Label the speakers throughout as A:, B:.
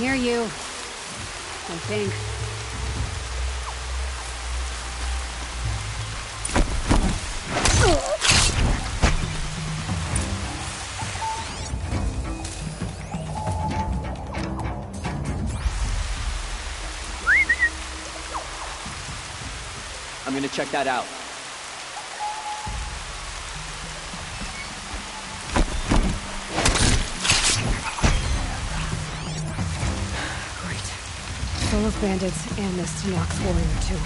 A: hear you. I think.
B: I'm gonna check that out.
A: Great. Full of bandits and this Tanox warrior, too.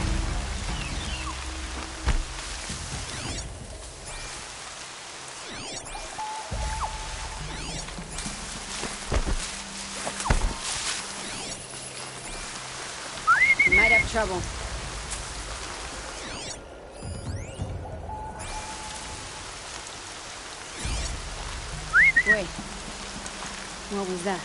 A: You might have trouble. Wait. What was that?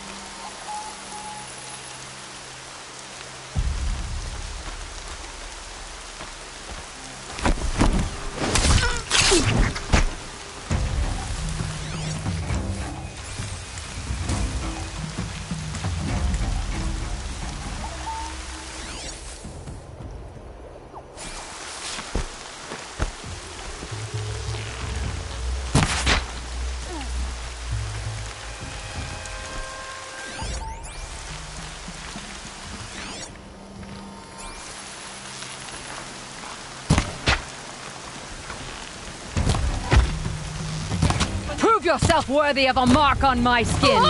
C: Prove yourself worthy of a mark on my skin!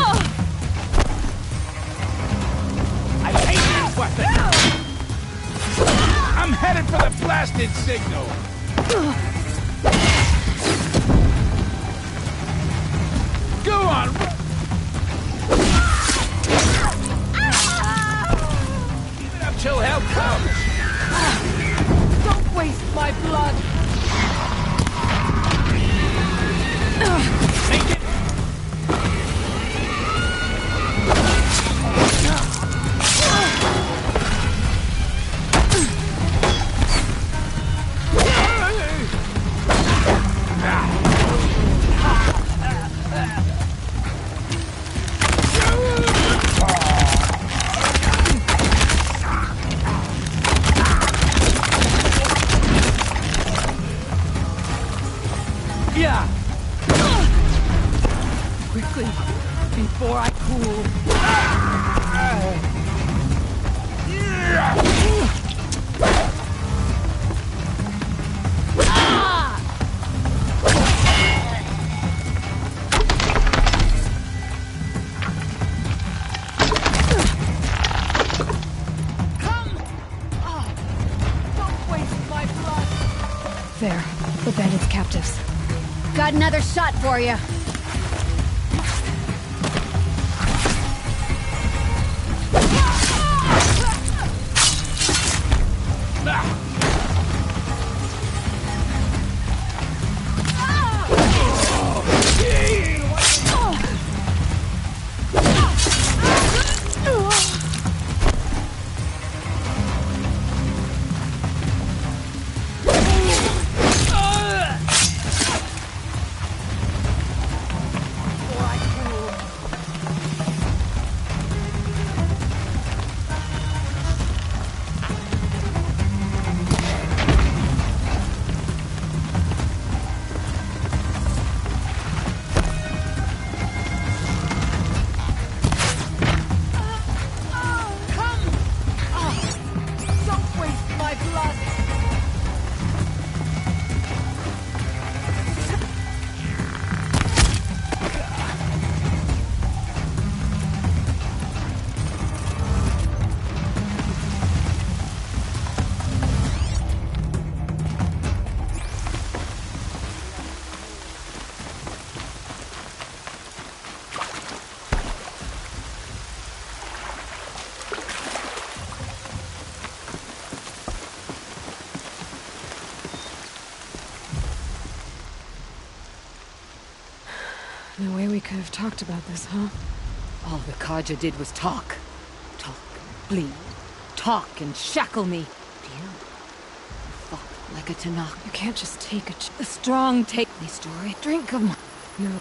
D: I hate these weapons! I'm headed for the blasted signal! Go on! Keep it up till help comes!
C: Don't waste my blood!
D: Take it! Yeah!
C: Quickly, before I cool. Don't waste my blood!
A: There. The bandits' captives. Got another shot for you. No way we could have talked about this, huh?
C: All the Kaja did was talk. Talk, bleed, talk and shackle me. You fought like a Tanakh.
A: You can't just take a
C: The strong take the story. Drink of my...
A: No.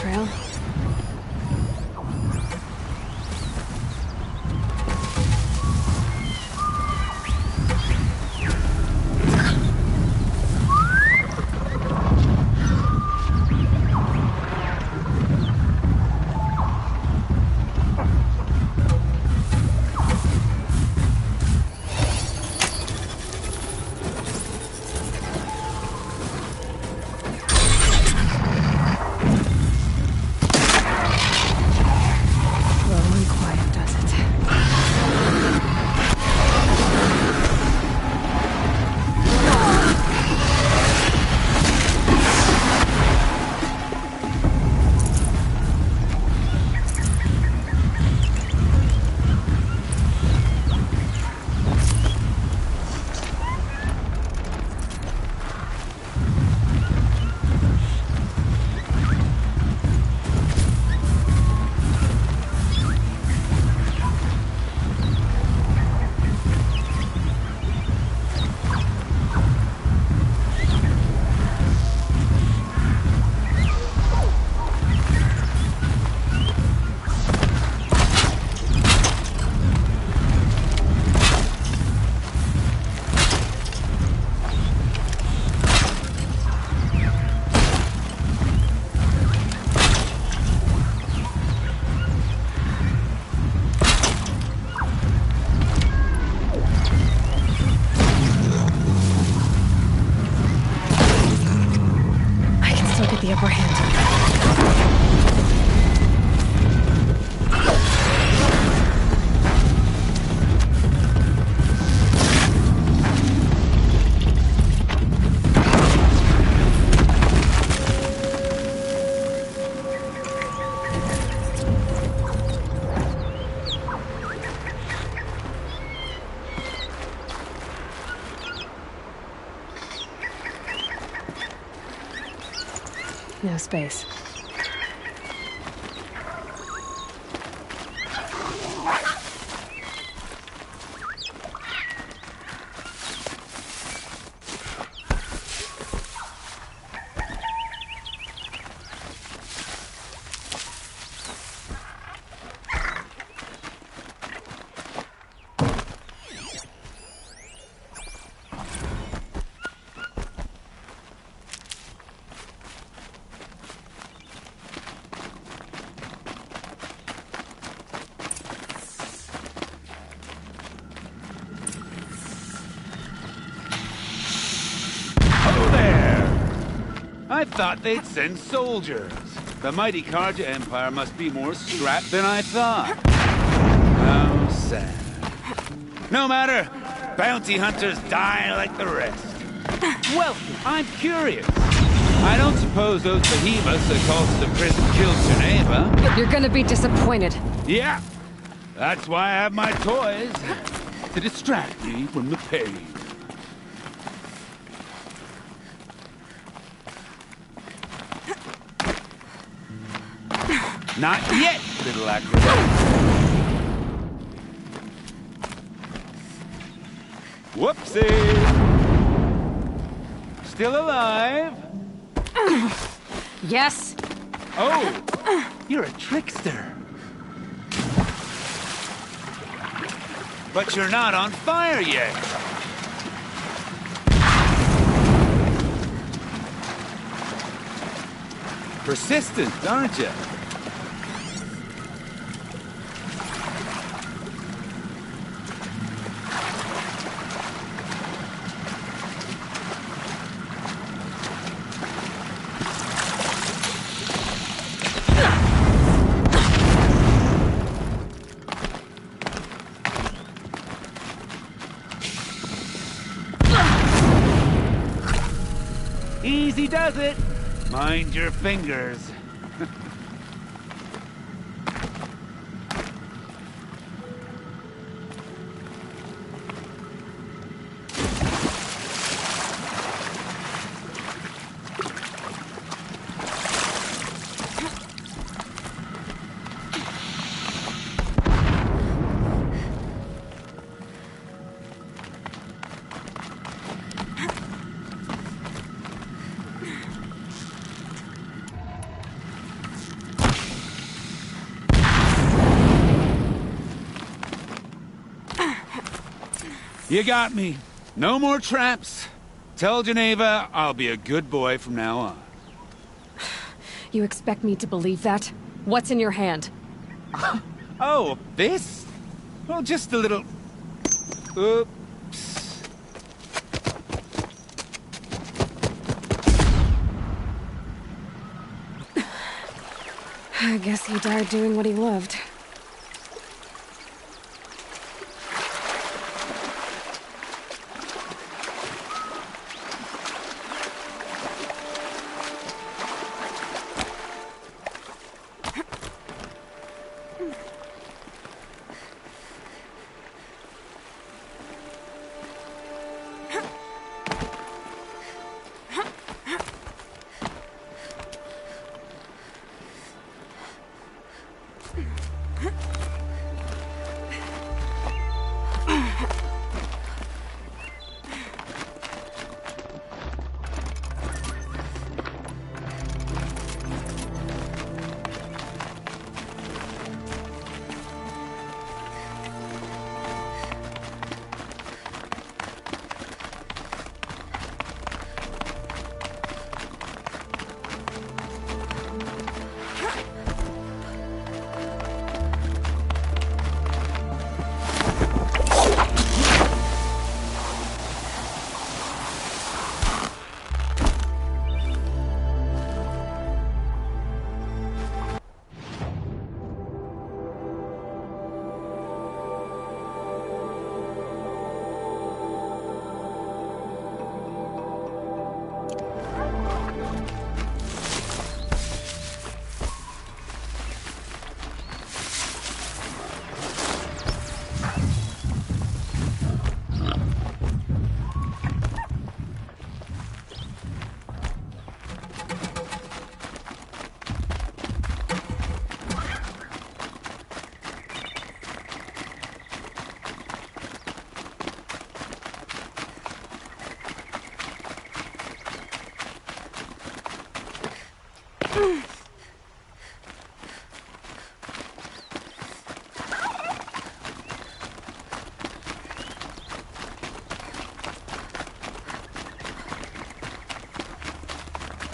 A: trail. The upper hand. No space.
D: I thought they'd send soldiers. The mighty Karja Empire must be more strapped than I thought. How sad. No matter. Bounty hunters die like the rest. Well, I'm curious. I don't suppose those behemoths that called to the prison killed Geneva.
A: You're gonna be disappointed.
D: Yeah. That's why I have my toys. To distract me from the pain. Not yet, little acrobat. Whoopsie! Still alive?
A: Yes?
D: Oh, you're a trickster. But you're not on fire yet. Persistent, aren't you? Easy does it. Mind your fingers. You got me. No more traps. Tell Geneva I'll be a good boy from now on.
A: You expect me to believe that? What's in your hand?
D: Oh, this? Well, just a little... Oops.
A: I guess he died doing what he loved.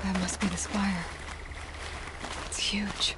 A: That must be the spire. It's huge.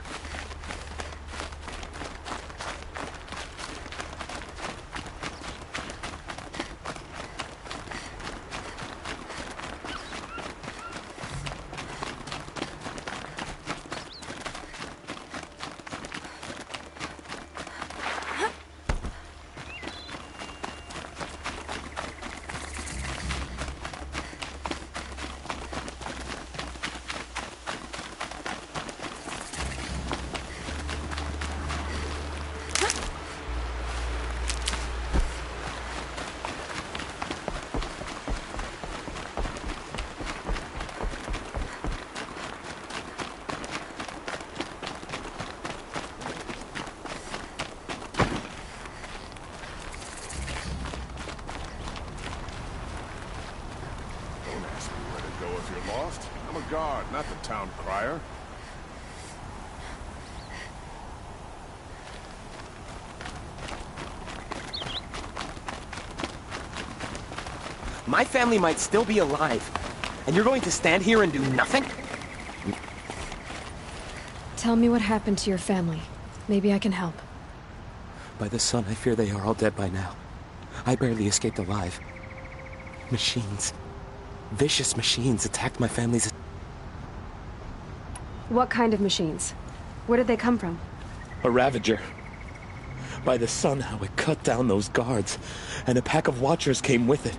B: I'm a guard, not the town crier.
E: My family might still be alive, and you're going to stand here and do nothing?
A: Tell me what happened to your family. Maybe I can help.
E: By the sun, I fear they are all dead by now. I barely escaped alive. Machines. Vicious machines attacked my family's...
A: What kind of machines? Where did they come from?
E: A Ravager. By the sun, how it cut down those guards, and a pack of watchers came with it.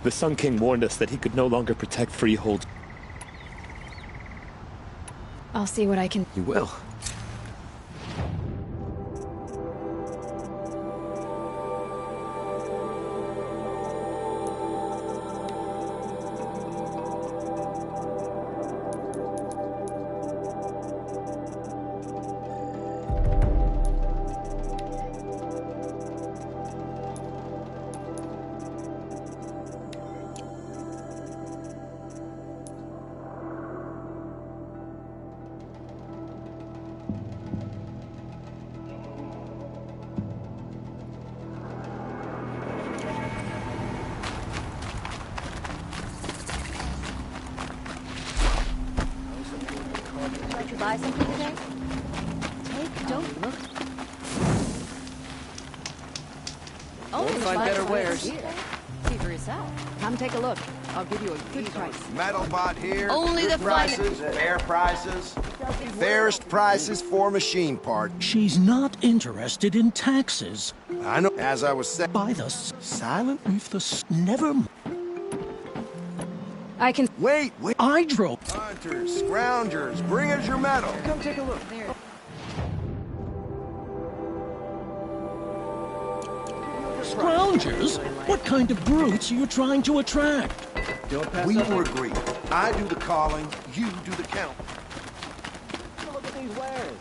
E: The Sun King warned us that he could no longer protect Freehold.
A: I'll see what I can...
E: You will.
C: buy something today? Don't look. Only
F: find better wares.
C: See for yourself. Come take a look. I'll give you a good price.
F: Metalbot here.
C: Only
F: good
C: the
F: prices, fair prices. Fairest prices for machine parts.
G: She's not interested in taxes.
F: I know. As I was saying.
G: By the
F: Silent?
G: if the never.
A: I can...
F: Wait.
G: I drove.
F: Hunters, scroungers, bring us your metal.
A: Come take a look.
C: There.
G: Scroungers? What kind of brutes are you trying to attract?
F: We were agreed. I do the calling, you do the count.
E: Look at these wares.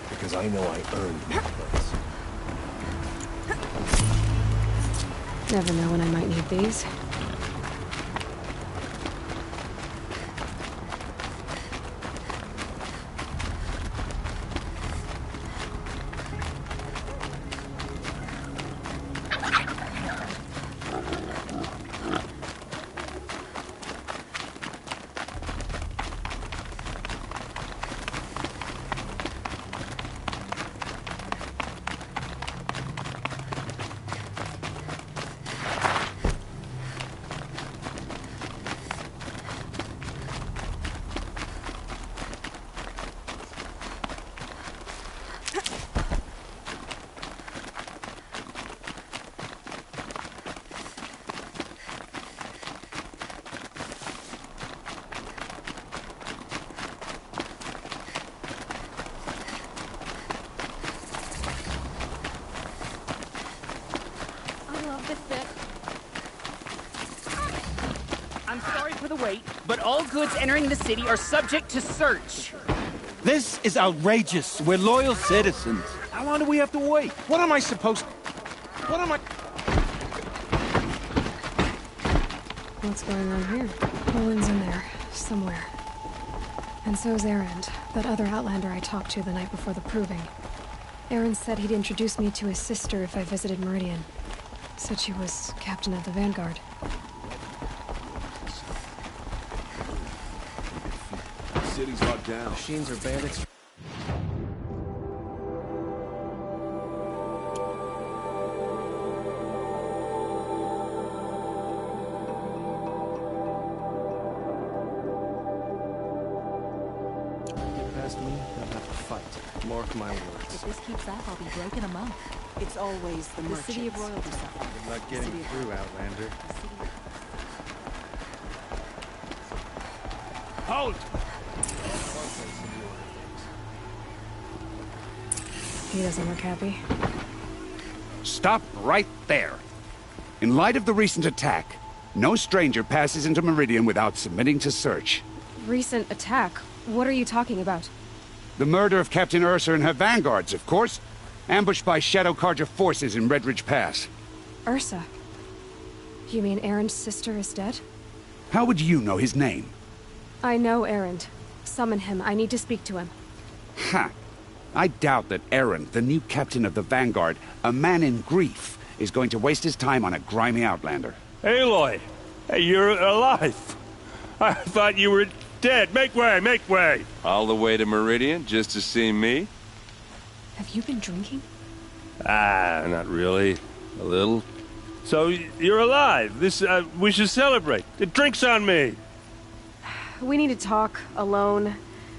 F: Because I know I earned my place.
A: Never know when I might need these.
H: I'm sorry for the wait, but all goods entering the city are subject to search.
D: This is outrageous. We're loyal citizens. How long do we have to wait? What am I supposed... What am I...
A: What's going on here? Owen's in there, somewhere. And so's Erend, that other Outlander I talked to the night before the proving. Erend said he'd introduce me to his sister if I visited Meridian. Said she was captain of the Vanguard.
B: The city's locked down.
F: Machines or bandits?
E: Past me, they'll have to fight. Mark my words.
C: If this keeps up, I'll be broke in a month.
I: It's always the merchants.
C: The city of royalty suffering.
J: Good luck getting through, Outlander.
D: Halt!
A: He doesn't look happy.
D: Stop right there. In light of the recent attack, no stranger passes into Meridian without submitting to search.
A: Recent attack? What are you talking about?
D: The murder of Captain Ursa and her vanguards, of course. Ambushed by Shadow Carja forces in Redridge Pass.
A: Ursa? You mean Erend's sister is dead?
D: How would you know his name?
A: I know Erend. Summon him. I need to speak to him.
D: Ha! I doubt that Erend, the new captain of the Vanguard, a man in grief, is going to waste his time on a grimy Outlander.
K: Aloy! Hey, you're alive! I thought you were dead. Make way, make way!
J: All the way to Meridian just to see me?
A: Have you been drinking?
K: Ah, not really. A little. So, you're alive. This, we should celebrate. The drink's on me!
A: We need to talk, alone,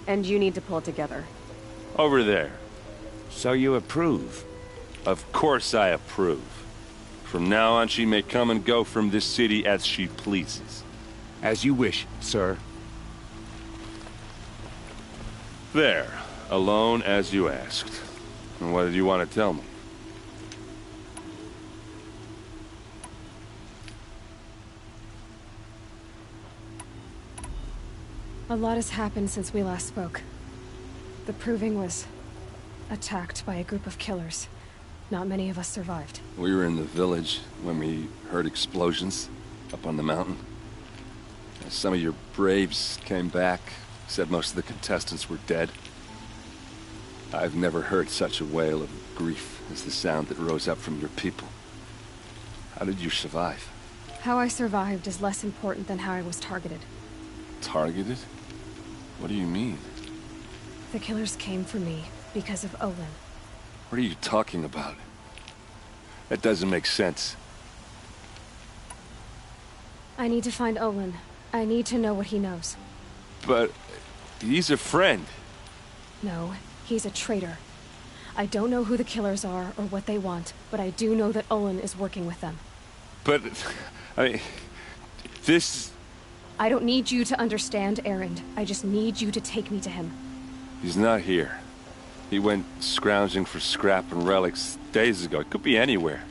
A: and you need to pull it together.
K: Over there.
D: So you approve?
K: Of course I approve. From now on, she may come and go from this city as she pleases.
D: As you wish, sir.
K: There. Alone as you asked. And what did you want to tell me?
A: A lot has happened since we last spoke. The Proving was attacked by a group of killers. Not many of us survived.
K: We were in the village when we heard explosions up on the mountain. Some of your braves came back, said most of the contestants were dead. I've never heard such a wail of grief as the sound that rose up from your people. How did you survive?
A: How I survived is less important than how I was targeted.
K: Targeted? What do you mean?
A: The killers came for me because of Olin.
K: What are you talking about? That doesn't make sense.
A: I need to find Olin. I need to know what he knows.
K: But he's a friend.
A: No, he's a traitor. I don't know who the killers are or what they want, but I do know that Olin is working with them.
K: But, I mean, this...
A: I don't need you to understand, Erend. I just need you to take me to him.
K: He's not here. He went scrounging for scrap and relics days ago. It could be anywhere.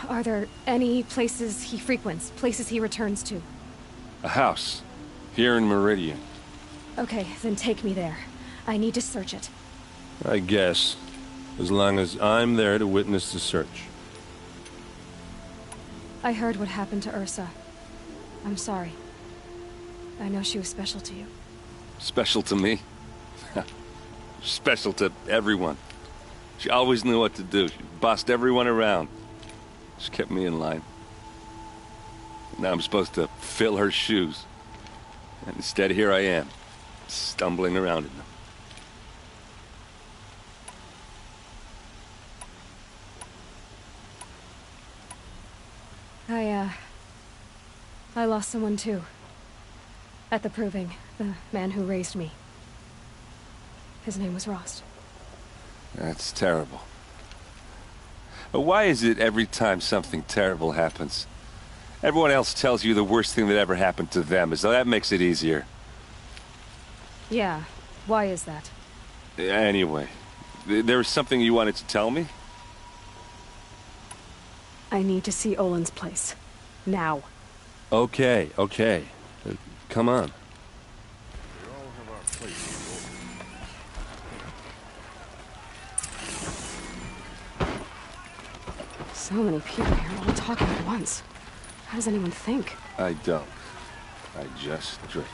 A: Are there any places he frequents, places he returns to?
K: A house. Here in Meridian.
A: Okay, then take me there. I need to search it.
K: I guess. As long as I'm there to witness the search.
A: I heard what happened to Ursa. I'm sorry. I know she was special to you.
K: Special to me? Special to everyone. She always knew what to do. She bossed everyone around. She kept me in line. Now I'm supposed to fill her shoes. And instead, here I am, stumbling around in them.
A: I lost someone too. At the Proving, the man who raised me. His name was Rost.
K: That's terrible. But why is it every time something terrible happens, everyone else tells you the worst thing that ever happened to them, as though that makes it easier?
A: Yeah, why is that?
K: Anyway, there was something you wanted to tell me?
A: I need to see Olin's place. Now.
K: Okay. Come on.
A: So many people here all talking at once. How does anyone think?
K: I don't. I just drink.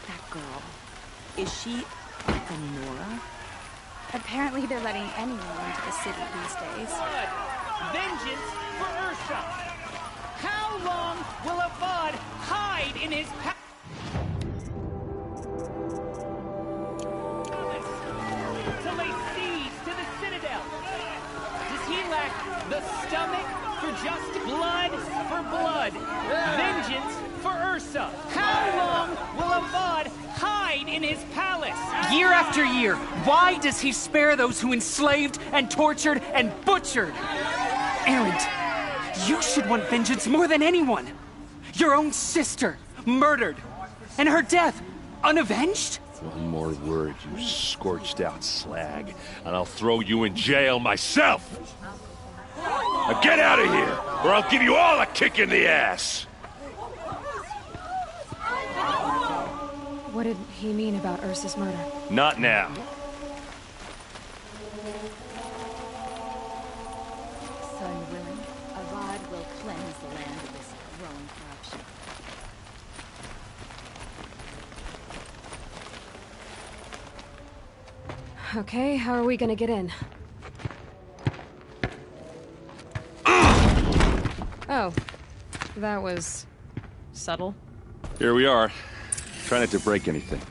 I: That girl. Is she Nora?
L: Apparently they're letting anyone into the city these days.
H: Vengeance for Ursa! How long will Avad hide in his palace to lay siege to the Citadel? Does he lack the stomach for just blood for blood? Vengeance for Ursa! How long will Avad hide in his palace? Year after year, why does he spare those who enslaved and tortured and butchered? Erend, you should want vengeance more than anyone. Your own sister, murdered, and her death, unavenged?
K: One more word, you scorched out slag, and I'll throw you in jail myself! Now get out of here, or I'll give you all a kick in the ass!
A: What did he mean about Ursa's murder?
K: Not now.
C: Son willing, Avad will cleanse the land of this growing corruption.
A: Okay, how are we gonna get in? Oh, that was subtle.
K: Here we are. Try not to break anything.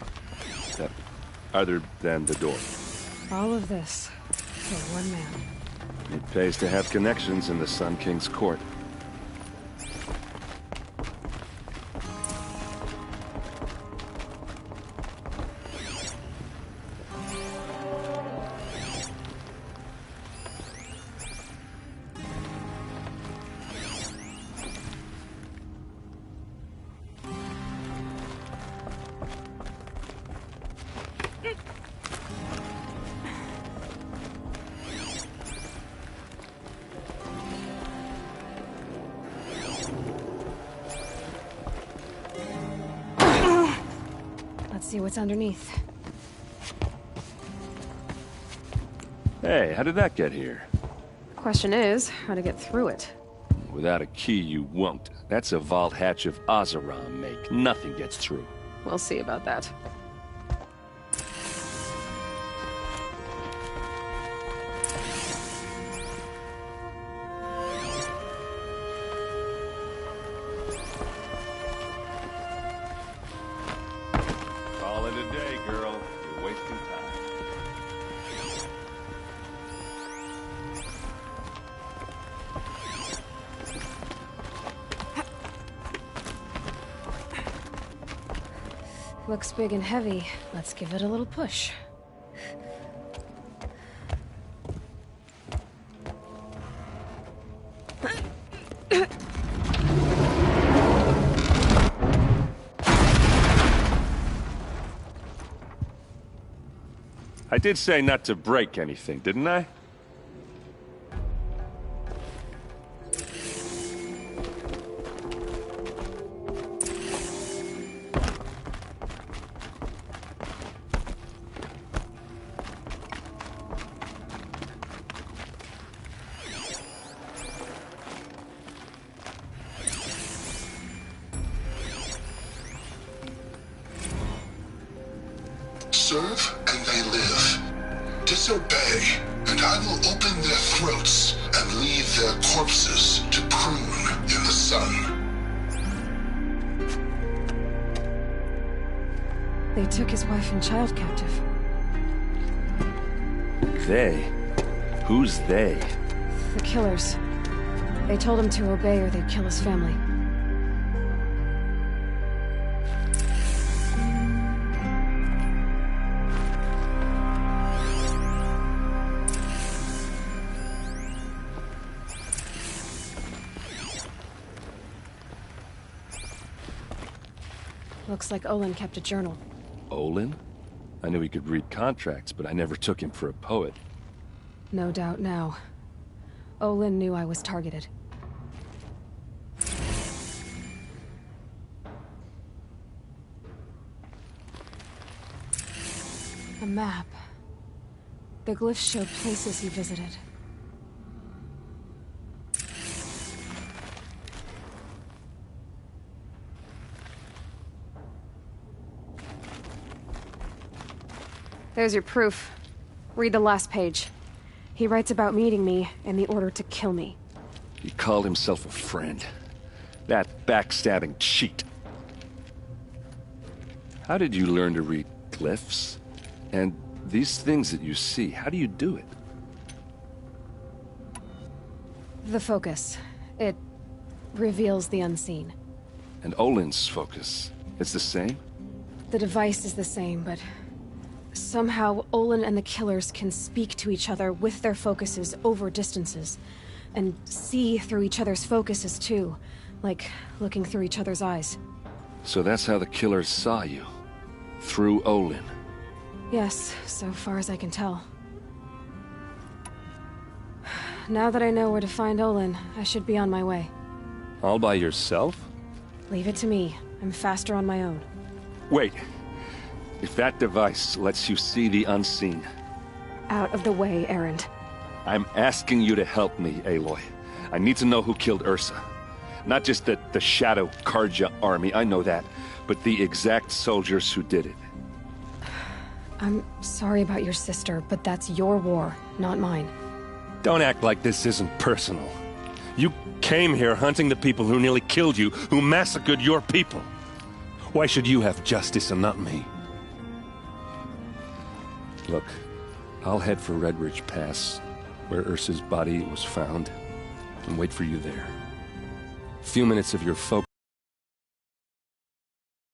K: Other than the door.
A: All of this for one man.
K: It pays to have connections in the Sun King's court.
A: see what's underneath.
K: Hey, how did that get here?
A: Question is, how to get through it.
K: Without a key, you won't. That's a vault hatch of Ozeron make. Nothing gets through.
A: We'll see about that.
K: Call it a day, girl. You're wasting time.
A: Looks big and heavy. Let's give it a little push.
K: I did say not to break anything, didn't I?
M: Serve and they live. Disobey, and I will open their throats and leave their corpses to prune in the sun.
A: They took his wife and child captive.
K: They? Who's they?
A: The killers. They told him to obey or they'd kill his family. Looks like Olin kept a journal.
K: Olin? I knew he could read contracts, but I never took him for a poet.
A: No doubt now. Olin knew I was targeted. A map. The glyphs show places he visited. There's your proof. Read the last page. He writes about meeting me and the order to kill me.
K: He called himself a friend. That backstabbing cheat. How did you learn to read glyphs? And these things that you see, how do you do it?
A: The focus. It reveals the unseen.
K: And Olin's focus, it's the same?
A: The device is the same, but somehow Olin and the killers can speak to each other with their focuses over distances. And see through each other's focuses too. Like looking through each other's eyes.
K: So that's how the killers saw you? Through Olin?
A: Yes, so far as I can tell. Now that I know where to find Olin, I should be on my way.
K: All by yourself?
A: Leave it to me. I'm faster on my own.
K: Wait. If that device lets you see the unseen...
A: Out of the way, Erend.
K: I'm asking you to help me, Aloy. I need to know who killed Ursa. Not just the Shadow Karja army, I know that, but the exact soldiers who did it.
A: I'm sorry about your sister, but that's your war, not mine.
K: Don't act like this isn't personal. You came here hunting the people who nearly killed you, who massacred your people. Why should you have justice and not me? Look, I'll head for Red Ridge Pass, where Ursa's body was found, and wait for you there. A few minutes of your focus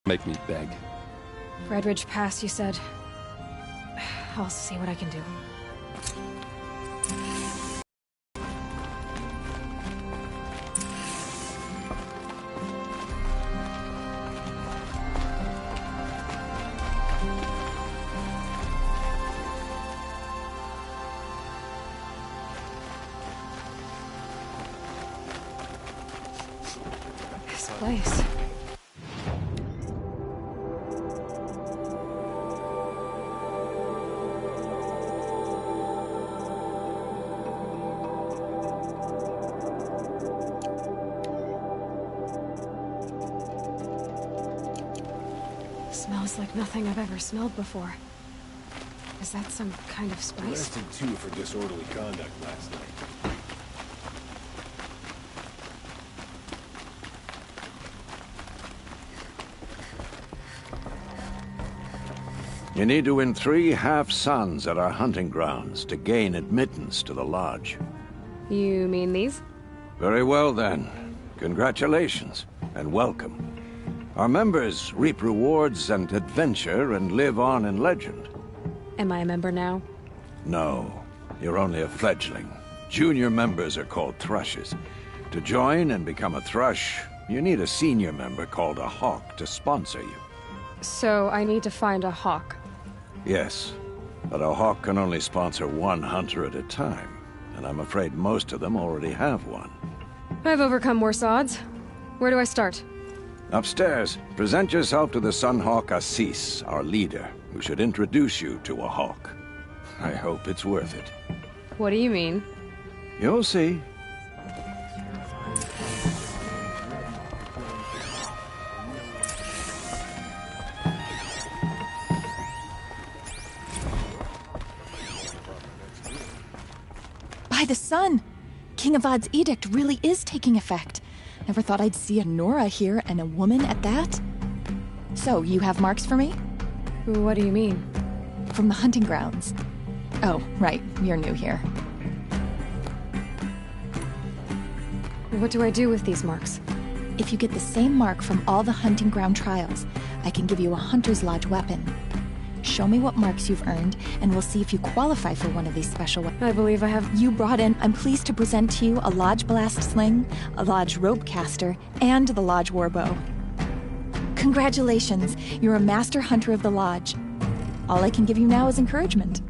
K: make me beg.
A: Red Ridge Pass, you said? I'll see what I can do. This place. Smells like nothing I've ever smelled before. Is that some kind of spice?
B: Arrested 2 for disorderly conduct last night.
N: You need to win 3 half-suns at our hunting grounds to gain admittance to the lodge.
A: You mean these?
N: Very well, then. Congratulations, and welcome. Our members reap rewards and adventure and live on in legend.
A: Am I a member now?
N: No, you're only a fledgling. Junior members are called thrushes. To join and become a thrush, you need a senior member called a hawk to sponsor you.
A: So I need to find a hawk.
N: Yes, but a hawk can only sponsor 1 hunter at a time, and I'm afraid most of them already have one.
A: I've overcome worse odds. Where do I start?
N: Upstairs, present yourself to the Sunhawk Assis, our leader, who should introduce you to a hawk. I hope it's worth it.
A: What do you mean?
N: You'll see.
O: By the sun! King Avad's edict really is taking effect. Never thought I'd see a Nora here, and a woman at that. So, you have marks for me?
A: What do you mean?
O: From the hunting grounds. Oh, right, you're new here.
A: What do I do with these marks?
O: If you get the same mark from all the hunting ground trials, I can give you a Hunter's Lodge weapon. Show me what marks you've earned, and we'll see if you qualify for one of these special weapons.
A: I believe I have...
O: You brought in, I'm pleased to present to you a Lodge Blast Sling, a Lodge Rope Caster, and the Lodge Warbow. Congratulations, you're a Master Hunter of the Lodge. All I can give you now is encouragement.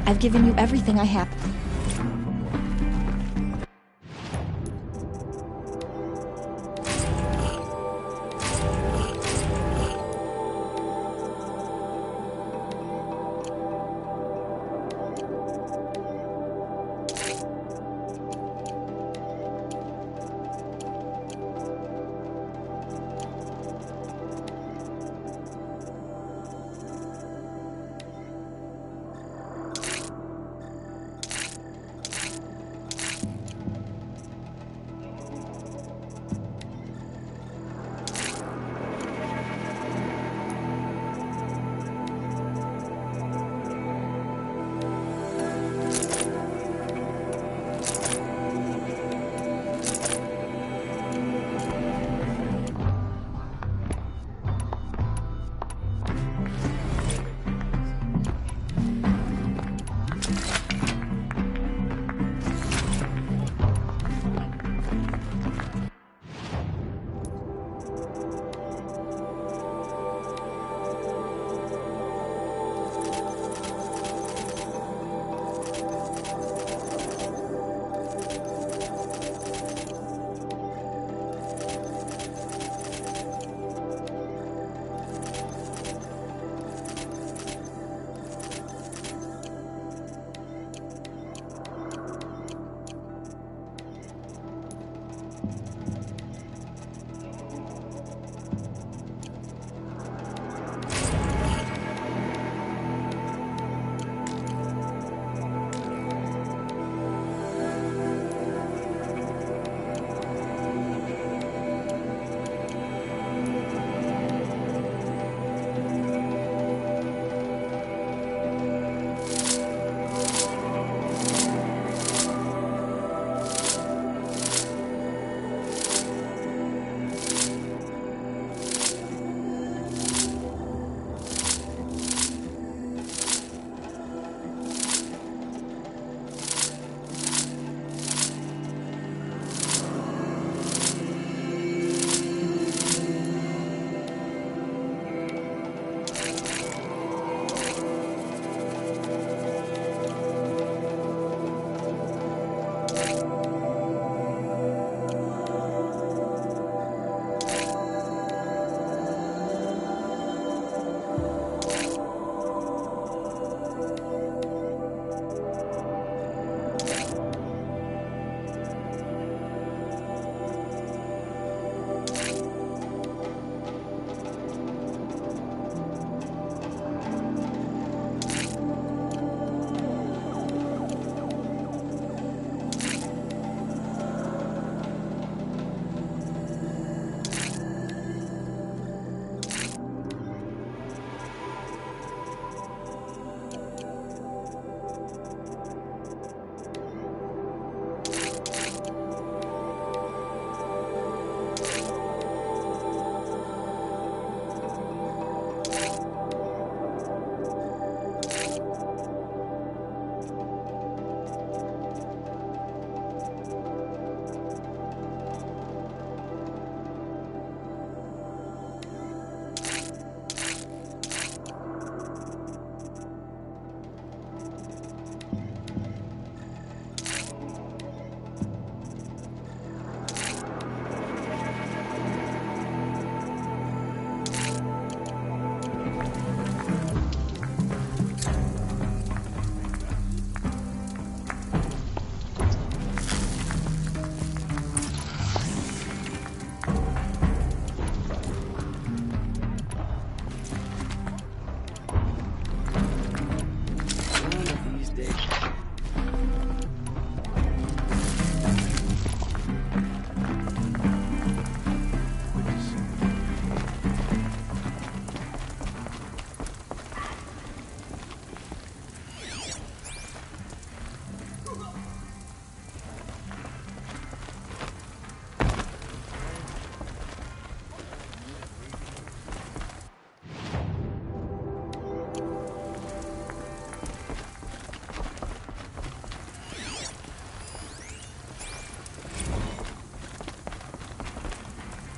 O: I've given you everything I have.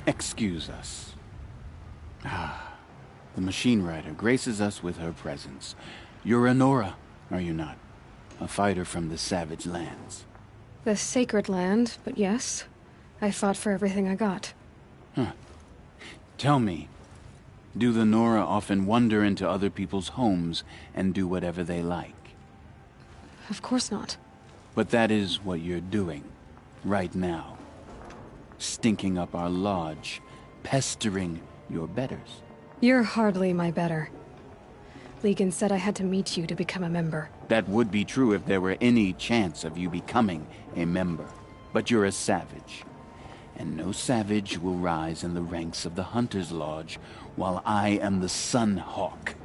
P: Excuse us. Ah, the machine rider graces us with her presence. You're a Nora, are you not? A fighter from the savage lands.
A: The sacred land, but yes. I fought for everything I got.
P: Huh. Tell me, do the Nora often wander into other people's homes and do whatever they like?
A: Of course not.
P: But that is what you're doing, right now. Stinking up our lodge, pestering your betters.
A: You're hardly my better. Legan said I had to meet you to become a member.
P: That would be true if there were any chance of you becoming a member. But you're a savage. And no savage will rise in the ranks of the Hunter's Lodge while I am the Sun Hawk.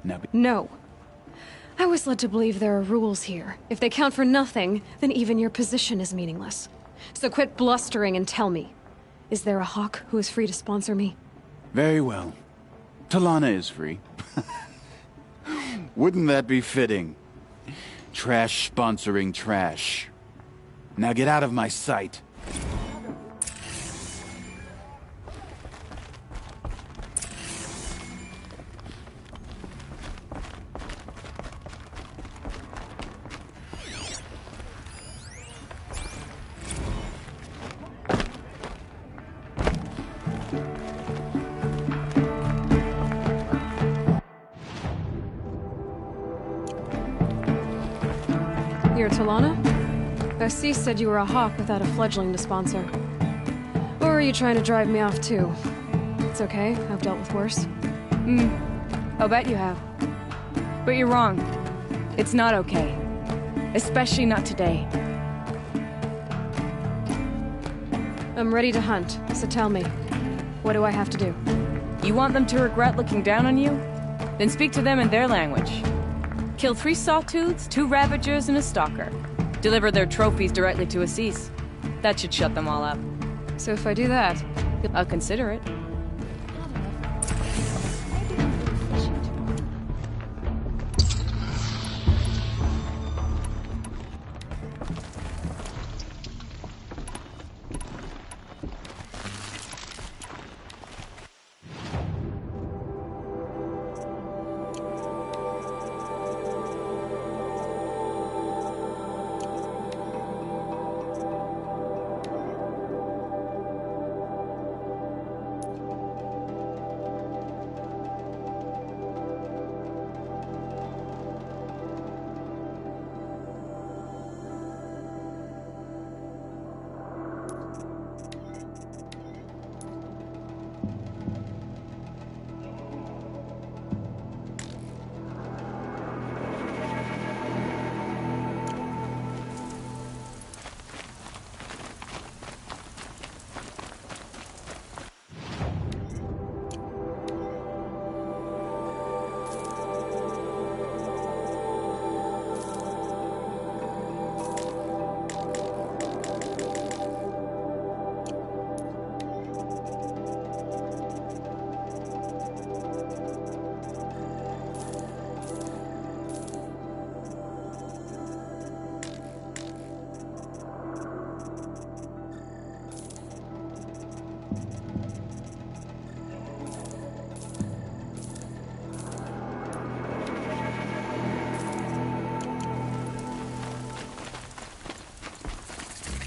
P: Now
A: No. I was led to believe there are rules here. If they count for nothing, then even your position is meaningless. So quit blustering and tell me. Is there a Hawk who is free to sponsor me?
P: Very well. Talana is free. Wouldn't that be fitting? Trash sponsoring trash. Now get out of my sight.
A: You're Talana? Bassi said you were a Hawk without a fledgling to sponsor. Or are you trying to drive me off too? It's okay, I've dealt with worse.
Q: I'll bet you have. But you're wrong. It's not okay. Especially not today.
A: I'm ready to hunt, so tell me. What do I have to do?
Q: You want them to regret looking down on you? Then speak to them in their language. Kill 3 sawtooths, 2 ravagers, and a stalker. Deliver their trophies directly to Assis. That should shut them all up.
A: So if I do that,
Q: I'll consider it.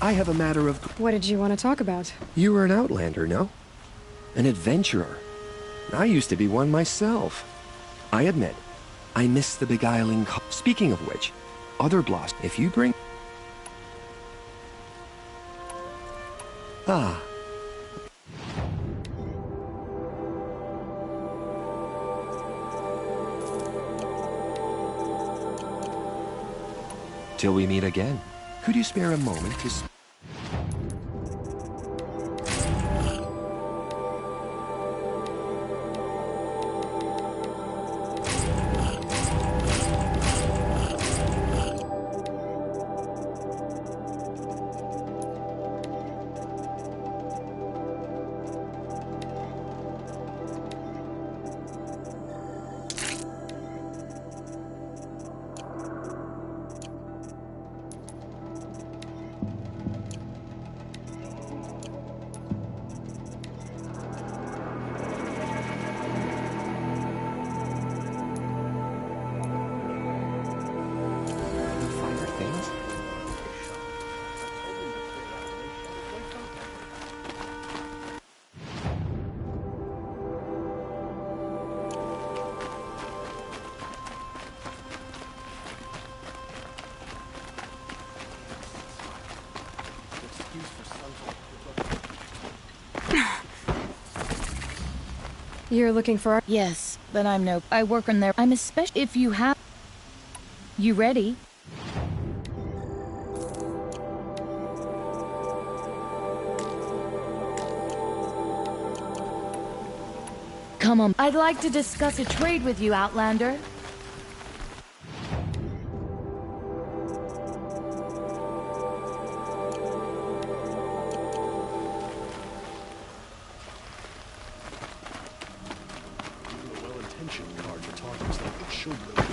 R: I have a matter of...
A: What did you want to talk about?
R: You were an outlander, no? An adventurer. I used to be one myself. I admit, I miss the beguiling... Speaking of which, other blast, if you bring... Ah. Till we meet again. Could you spare a moment to...
A: You're looking for...
Q: Yes, but I'm no... I work in there. I'm especially... If you have... You ready? Come on. I'd like to discuss a trade with you, Outlander.
B: Well-intentioned card to talk us like it should go.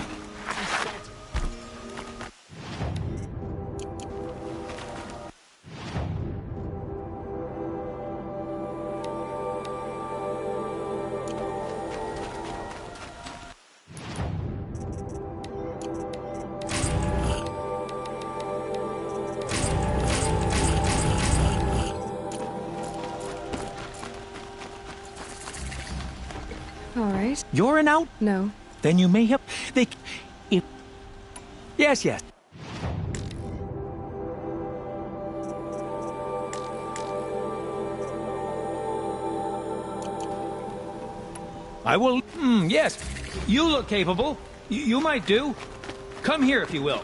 A: All right.
G: You're an out?
A: No.
G: Then you may have... They... If... Yes, yes. I will... yes. You look capable. You might do. Come here, if you will.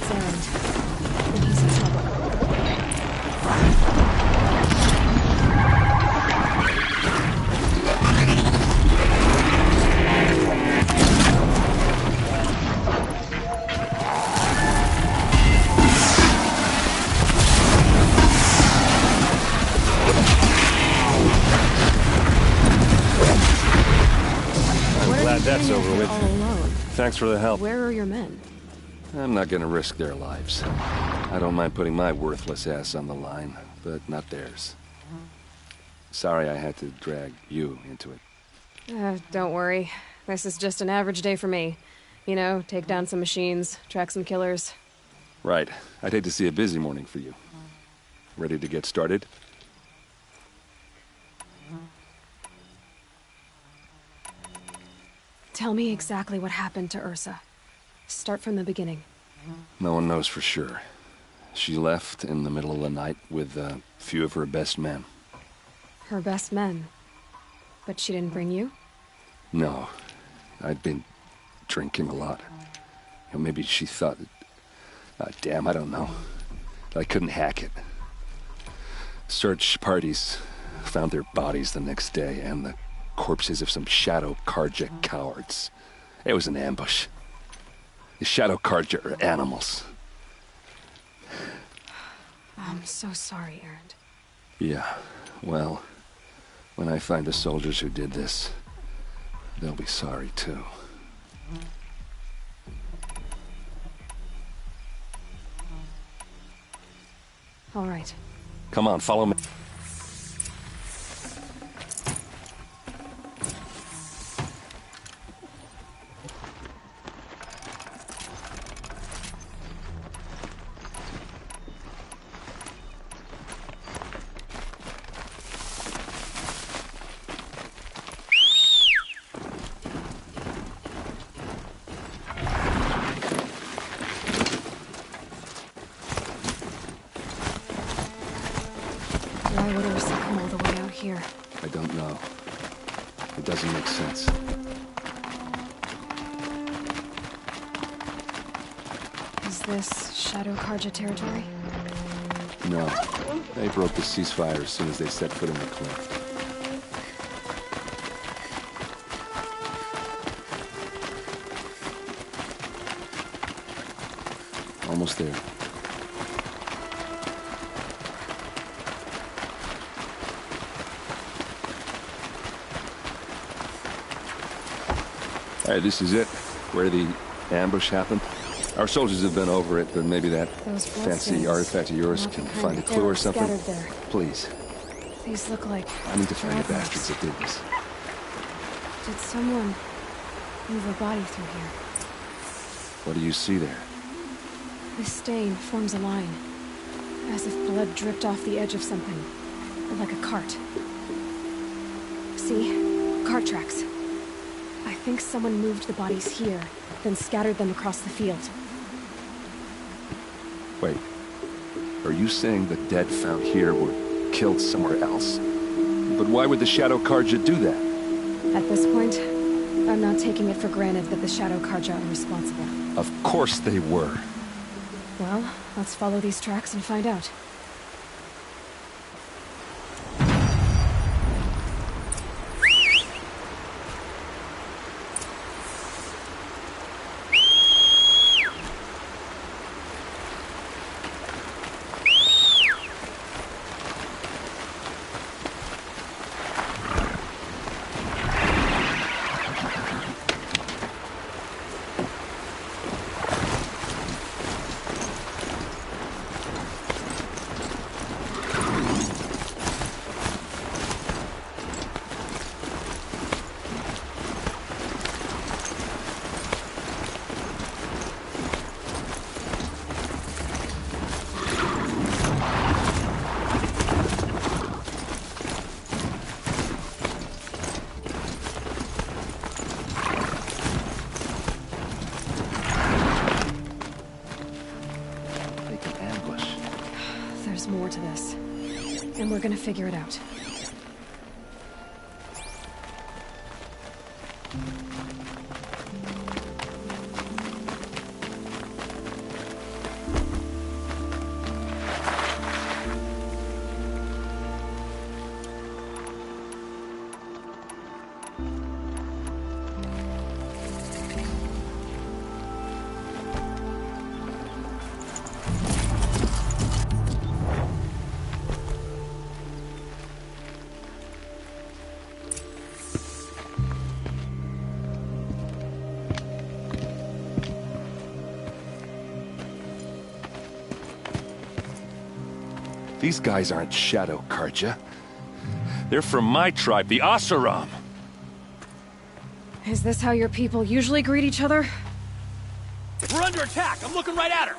A: it's Erend. Then he's in trouble.
K: Glad that's
A: Doing it
K: over
A: here
K: with.
A: all alone.
K: Thanks for the help.
A: Where are your men?
K: I'm not gonna risk their lives. I don't mind putting my worthless ass on the line, but not theirs. Sorry I had to drag you into it.
A: Don't worry. This is just an average day for me. You know, take down some machines, track some killers.
K: Right. I'd hate to see a busy morning for you. Ready to get started?
A: Tell me exactly what happened to Ursa. Start from the beginning.
K: No one knows for sure. She left in the middle of the night with a few of her best men.
A: Her best men. But she didn't bring you?
K: No. I'd been drinking a lot. You know, maybe she thought... damn, I don't know. I couldn't hack it. Search parties found their bodies the next day, and the corpses of some Shadow Karja cowards. It was an ambush. The Shadow Karja are animals.
A: I'm so sorry, Erend.
K: Yeah, well, when I find the soldiers who did this, they'll be sorry too.
A: All right.
K: Come on, follow me.
A: Why would Ursa come all the way out here?
K: I don't know. It doesn't make sense.
A: Is this Shadow Karja territory?
K: No. They broke the ceasefire as soon as they set foot in the cliff. Almost there. All right, this is it. Where the ambush happened. Our soldiers have been over it, but maybe that
A: Those
K: fancy
A: bloodstains.
K: artifact of yours
A: Not
K: can
A: the
K: find a
A: kind
K: clue or
A: arrows
K: something.
A: scattered there.
K: Please.
A: These look like...
K: I need to find the
A: drag marks.
K: bastards that did this.
A: Did someone move a body through here?
K: What do you see there?
A: This stain forms a line, as if blood dripped off the edge of something, like a cart. See? Cart tracks. I think someone moved the bodies here, then scattered them across the field.
K: Wait. Are you saying the dead found here were killed somewhere else? But why would the Shadow Karja do that?
A: At this point, I'm not taking it for granted that the Shadow Karja are responsible.
K: Of course they were.
A: Well, let's follow these tracks and find out. There's more to this. And we're gonna figure it out.
K: These guys aren't Shadow Karja. They're from my tribe, the Asaram.
A: Is this how your people usually greet each other?
B: We're under attack! I'm looking right at her!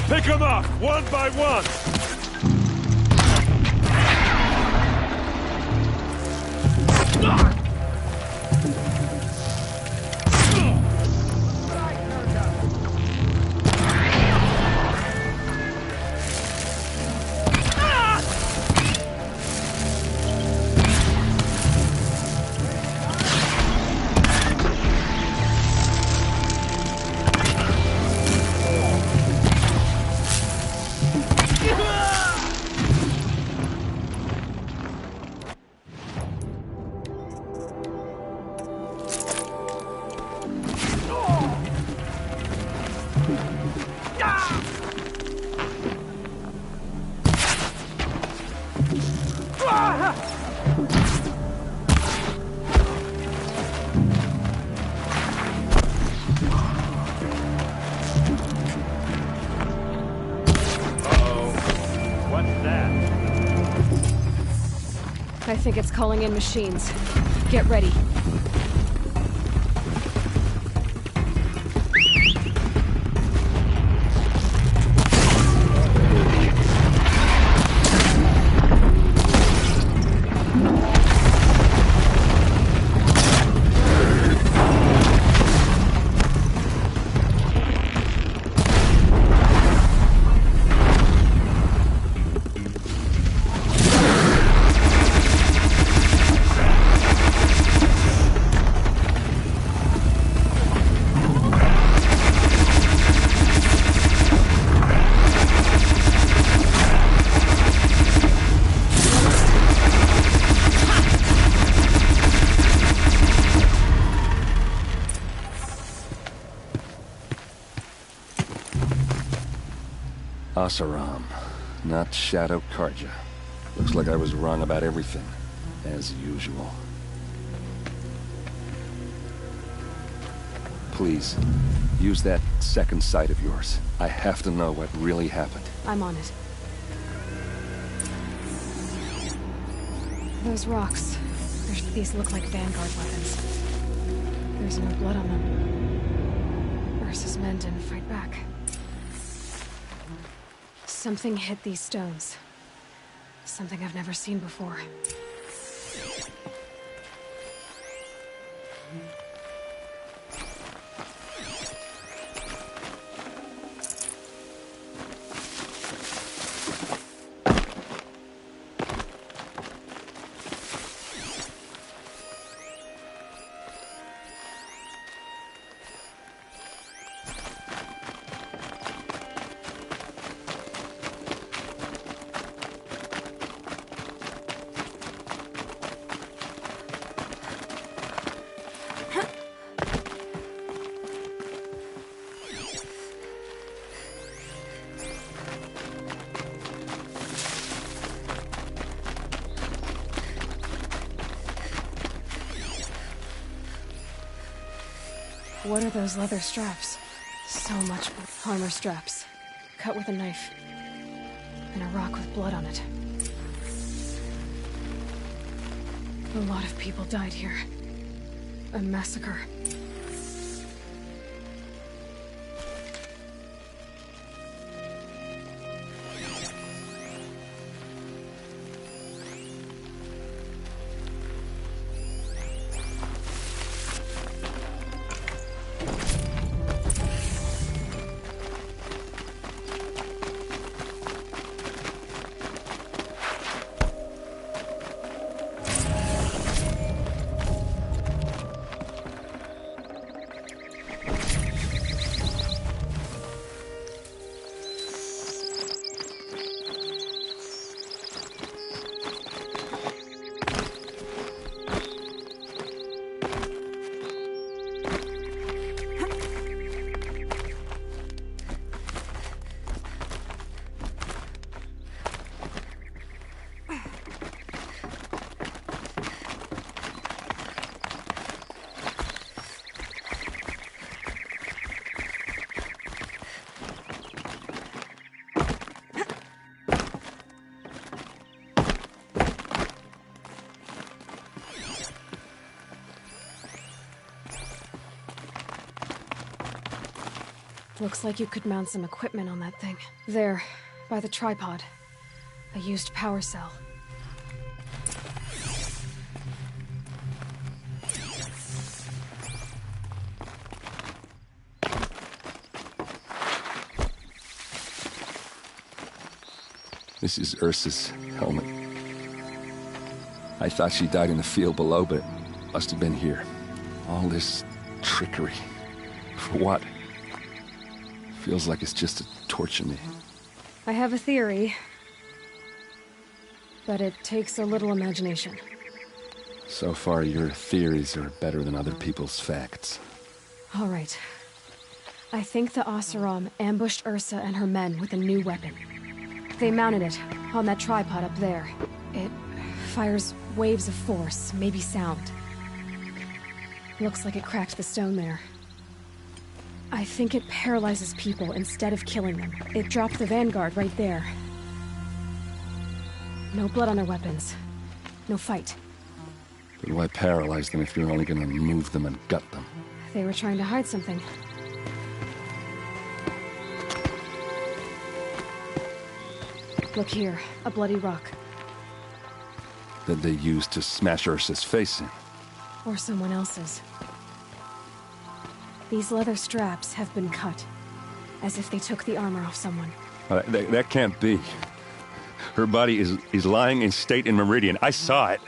K: Pick them off, one by one!
A: I think it's calling in machines. Get ready.
K: Asaram, not Shadow Karja. Looks like I was wrong about everything, as usual. Please, use that second sight of yours. I have to know what really happened.
A: I'm on it. Those rocks. These look like Vanguard weapons. There's no blood on them. Ursa's men didn't fight back. Something hit these stones. Something I've never seen before. What are those leather straps? So much armor straps. Cut with a knife. And a rock with blood on it. A lot of people died here. A massacre. Looks like you could mount some equipment on that thing. There, by the tripod. A used power cell.
K: This is Ursa's helmet. I thought she died in the field below, but it must have been here. All this trickery. For what? Feels like it's just to torture me.
A: I have a theory. But it takes a little imagination.
K: So far, your theories are better than other people's facts.
A: All right. I think the Oseram ambushed Ursa and her men with a new weapon. They mounted it on that tripod up there. It fires waves of force, maybe sound. Looks like it cracked the stone there. I think it paralyzes people instead of killing them. It dropped the vanguard right there. No blood on their weapons. No fight.
K: But why paralyze them if you're only gonna move them and gut them?
A: They were trying to hide something. Look here, a bloody rock.
K: That they used to smash Ursa's face in.
A: Or someone else's. These leather straps have been cut, as if they took the armor off someone.
K: That can't be. Her body is lying in state in Meridian. I saw it.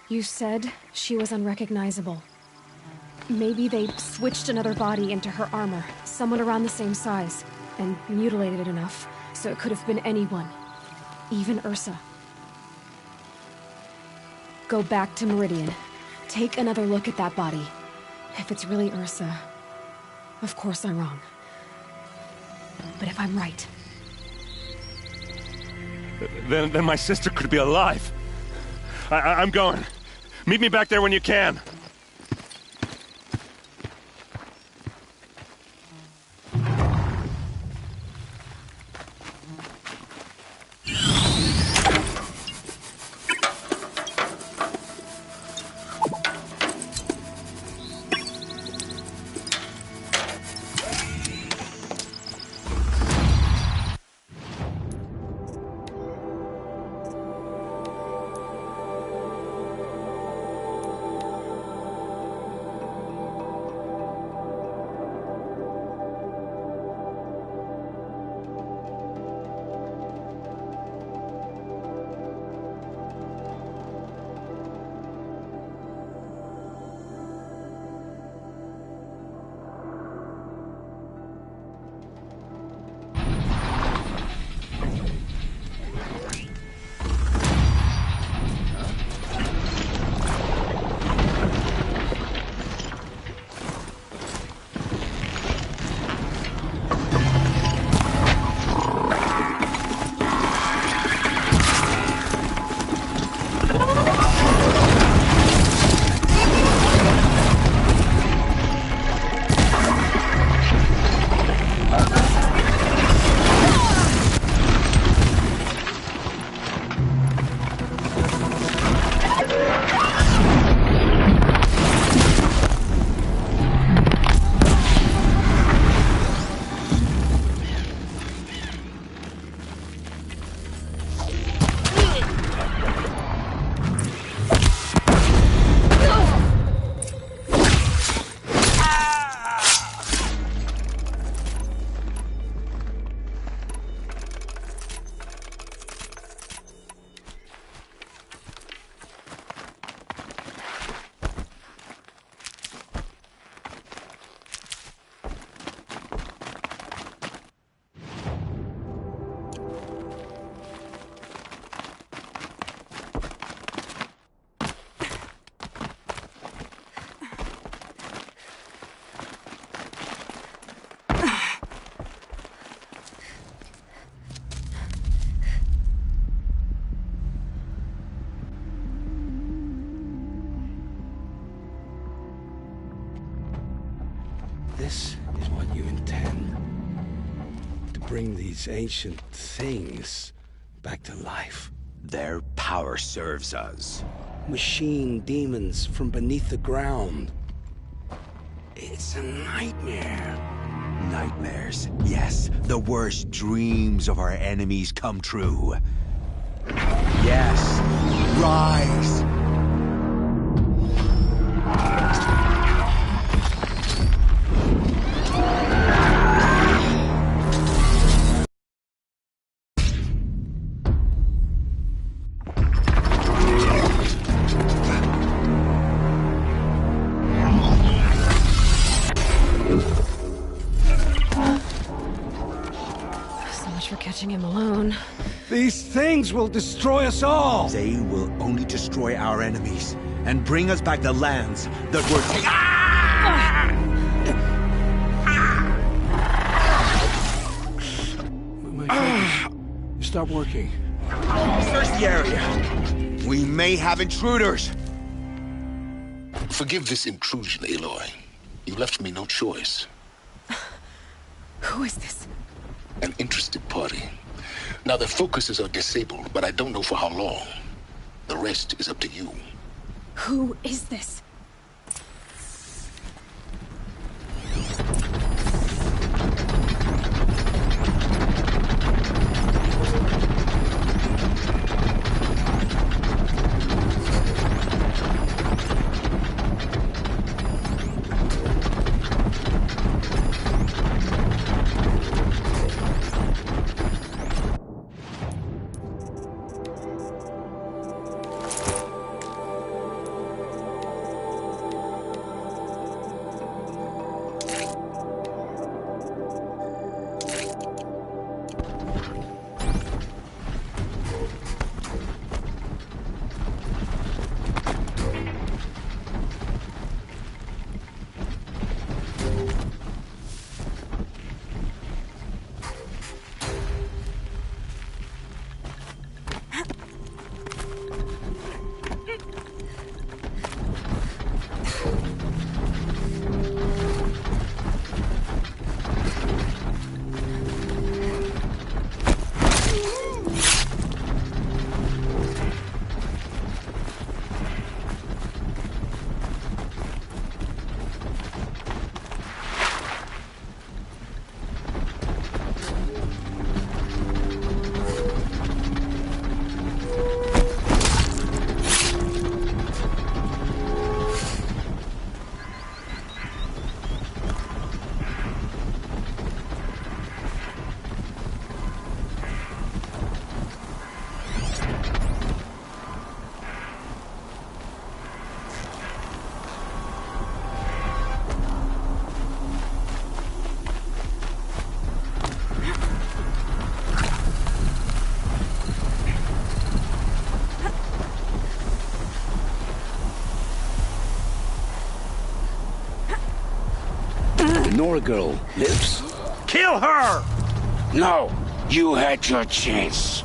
A: You said she was unrecognizable. Maybe they switched another body into her armor, someone around the same size, and mutilated it enough so it could have been anyone, even Ursa. Go back to Meridian. Take another look at that body. If it's really Ursa, of course I'm wrong. But if I'm right...
K: Then my sister could be alive. I'm going. Meet me back there when you can.
S: This is what you intend. To bring these ancient things back to life.
T: Their power serves us.
S: Machine demons from beneath the ground. It's a nightmare.
T: Nightmares, yes. The worst dreams of our enemies come true. Yes, rise!
A: Catching him alone.
S: These things will destroy us all!
T: They will only destroy our enemies and bring us back the lands that were taken. Ah!
S: My focus. Stop working.
T: Search the area. We may have intruders.
M: Forgive this intrusion, Aloy. You left me no choice.
A: Who is this?
M: An interested party. Now, their focuses are disabled, but I don't know for how long. The rest is up to you.
A: Who is this?
S: Nora girl lives.
T: Kill her!
S: No, you had your chance.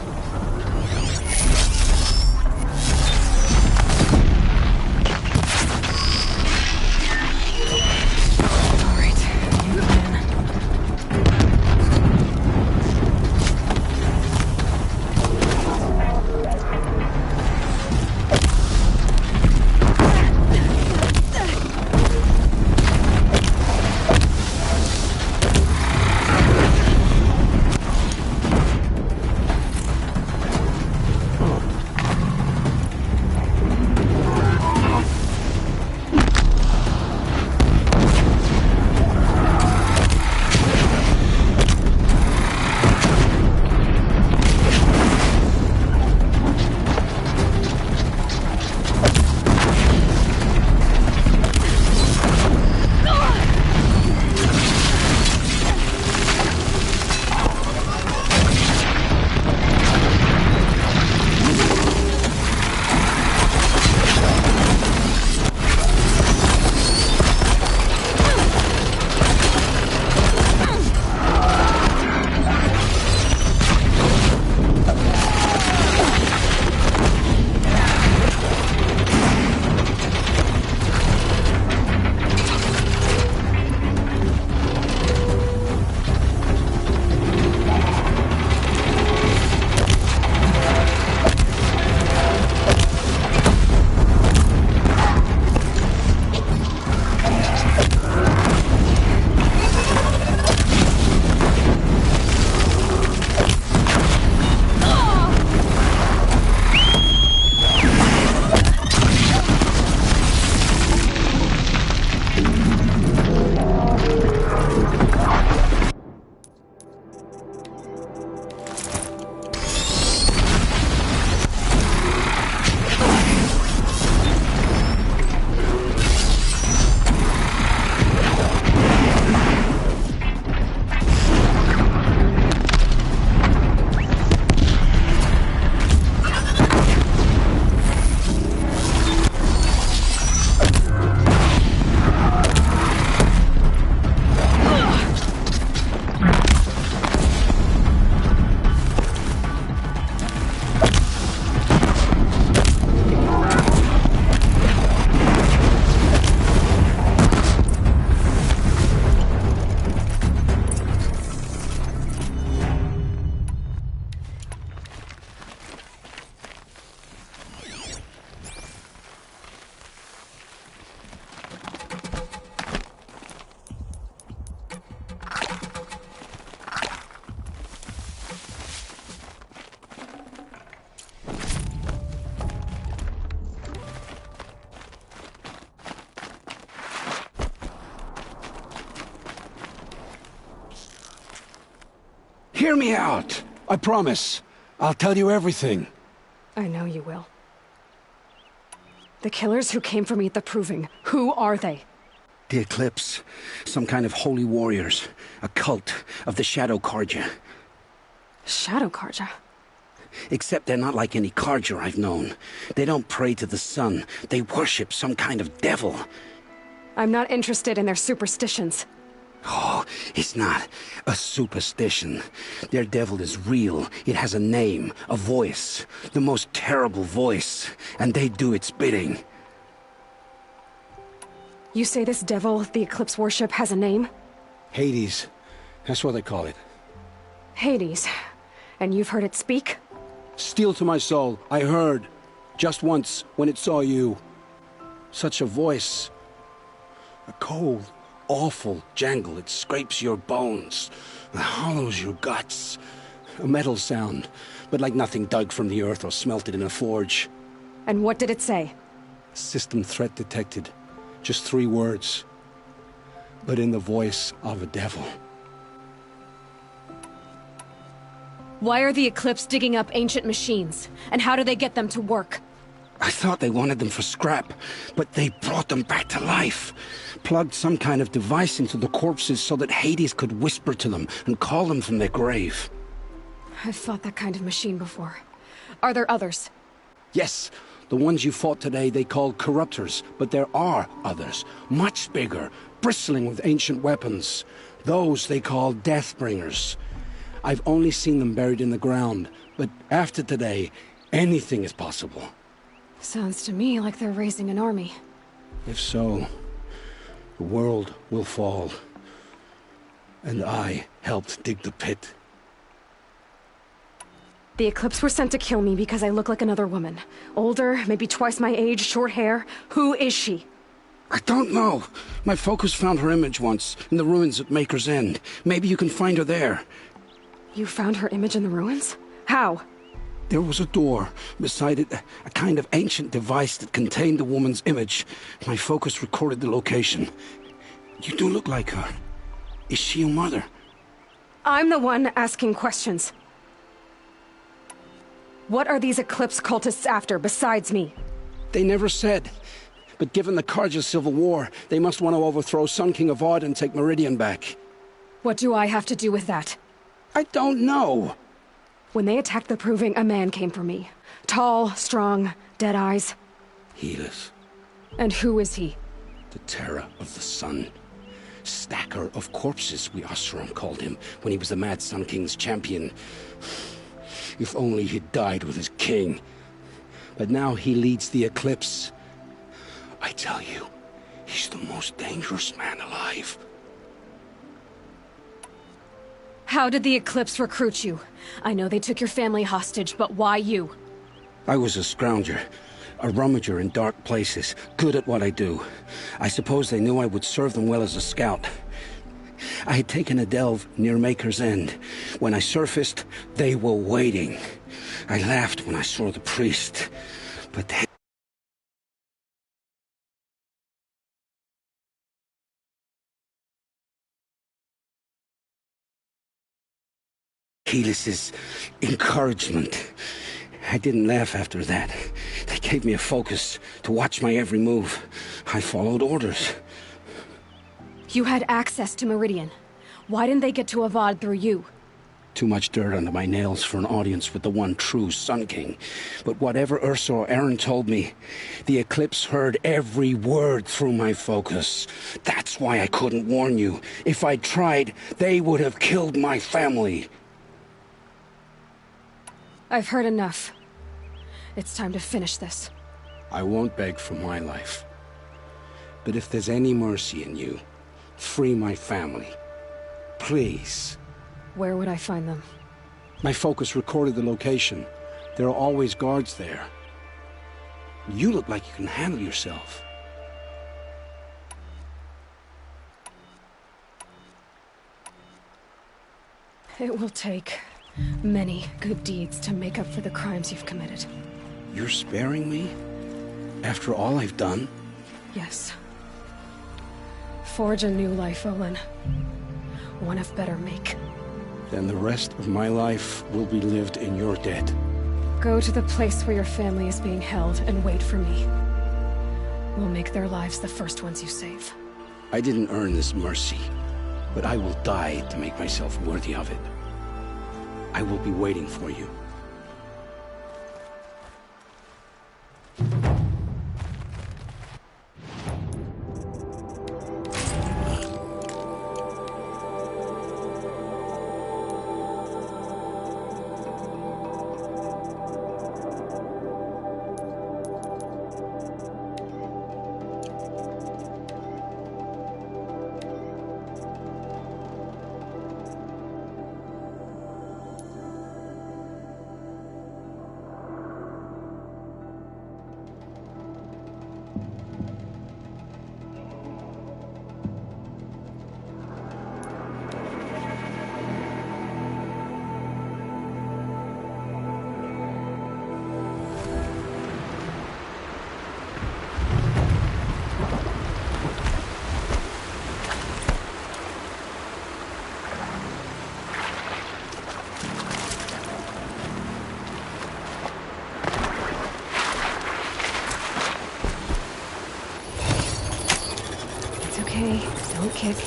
S: Hear me out. I promise. I'll tell you everything.
A: I know you will. The killers who came for me at the Proving, who are they?
S: The Eclipse. Some kind of holy warriors. A cult of the Shadow Carja.
A: Shadow Carja?
S: Except they're not like any Carja I've known. They don't pray to the sun. They worship some kind of devil.
A: I'm not interested in their superstitions.
S: Oh, it's not a superstition. Their devil is real. It has a name, a voice. The most terrible voice. And they do its bidding.
A: You say this devil the Eclipse worship has a name?
S: Hades. That's what they call it.
A: Hades. And you've heard it speak?
S: Steel to my soul. I heard. Just once, when it saw you. Such a voice. A cold, awful jangle. It scrapes your bones. It hollows your guts. A metal sound, but like nothing dug from the earth or smelted in a forge.
A: And what did it say?
S: System threat detected. Just 3 words. But in the voice of a devil.
A: Why are the Eclipse digging up ancient machines? And how do they get them to work?
S: I thought they wanted them for scrap, but they brought them back to life. Plugged some kind of device into the corpses so that Hades could whisper to them and call them from their grave.
A: I've fought that kind of machine before. Are there others?
S: Yes, the ones you fought today they called corruptors, but there are others, much bigger, bristling with ancient weapons. Those they call Deathbringers. I've only seen them buried in the ground, but after today, anything is possible.
A: Sounds to me like they're raising an army.
S: If so, the world will fall. And I helped dig the pit.
A: The Eclipse were sent to kill me because I look like another woman. Older, maybe twice my age, short hair. Who is she?
S: I don't know. My focus found her image once, in the ruins at Maker's End. Maybe you can find her there.
A: You found her image in the ruins? How?
S: There was a door. Beside it, a kind of ancient device that contained the woman's image. My focus recorded the location. You do look like her. Is she your mother?
A: I'm the one asking questions. What are these Eclipse cultists after, besides me?
S: They never said. But given the Carja civil war, they must want to overthrow Sun King Avad and take Meridian back.
A: What do I have to do with that?
S: I don't know.
A: When they attacked the Proving, a man came for me. Tall, strong, dead eyes.
S: Helis.
A: And who is he?
S: The terror of the sun. Stacker of corpses, we Oseram called him, when he was the Mad Sun King's champion. If only he'd died with his king. But now he leads the Eclipse. I tell you, he's the most dangerous man alive.
A: How did the Eclipse recruit you? I know they took your family hostage, but why you?
S: I was a scrounger, a rummager in dark places, good at what I do. I suppose they knew I would serve them well as a scout. I had taken a delve near Maker's End. When I surfaced, they were waiting. I laughed when I saw the priest, but then... Helis's encouragement. I didn't laugh after that. They gave me a focus to watch my every move. I followed orders.
A: You had access to Meridian. Why didn't they get to Avad through you?
S: Too much dirt under my nails for an audience with the one true Sun King. But whatever Ursa or Aaron told me, the Eclipse heard every word through my focus. That's why I couldn't warn you. If I'd tried, they would have killed my family.
A: I've heard enough. It's time to finish this.
S: I won't beg for my life. But if there's any mercy in you, free my family. Please.
A: Where would I find them?
S: My focus recorded the location. There are always guards there. You look like you can handle yourself.
A: It will take many good deeds to make up for the crimes you've committed.
S: You're sparing me? After all I've done?
A: Yes. Forge a new life, Olin. One of better make.
S: then the rest of my life will be lived in your debt.
A: Go to the place where your family is being held and wait for me. We'll make their lives the first ones you save.
S: I didn't earn this mercy, but I will die to make myself worthy of it. I will be waiting for you.
A: Okay, don't kick.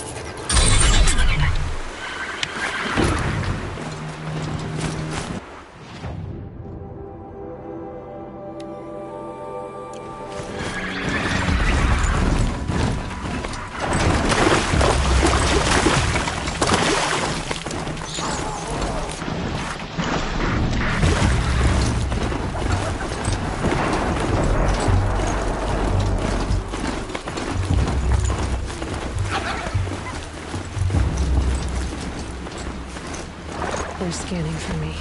A: They're scanning for me.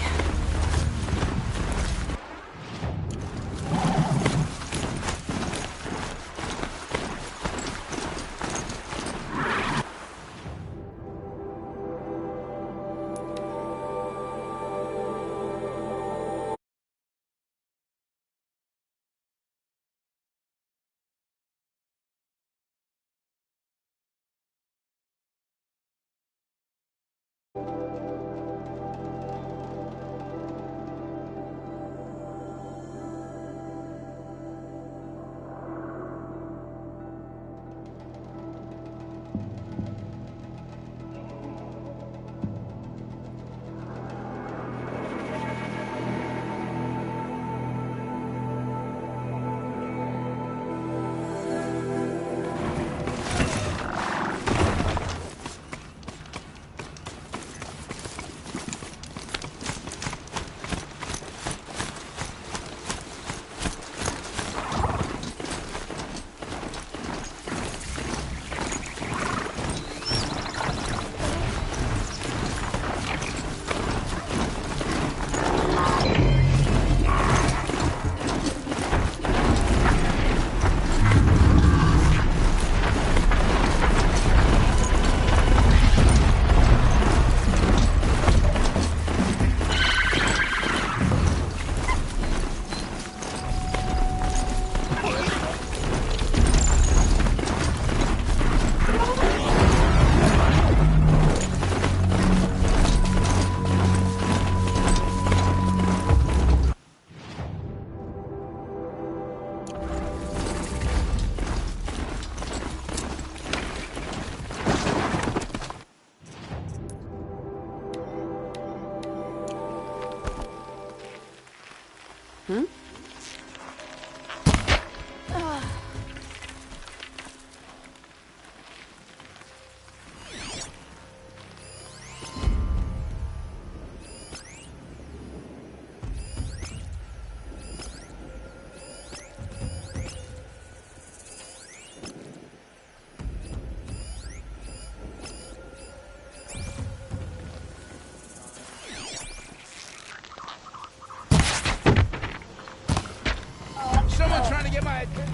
H: Someone trying to get my attention.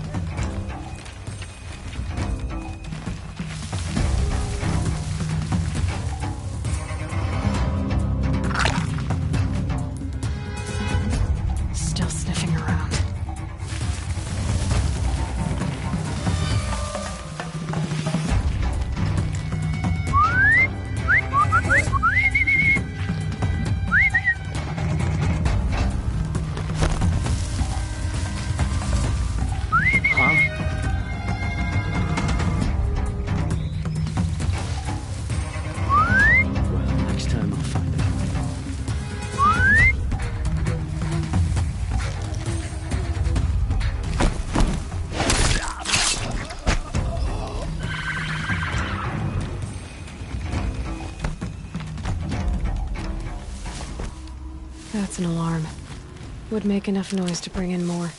A: Still sniffing around. That's an alarm. Would make enough noise to bring in more.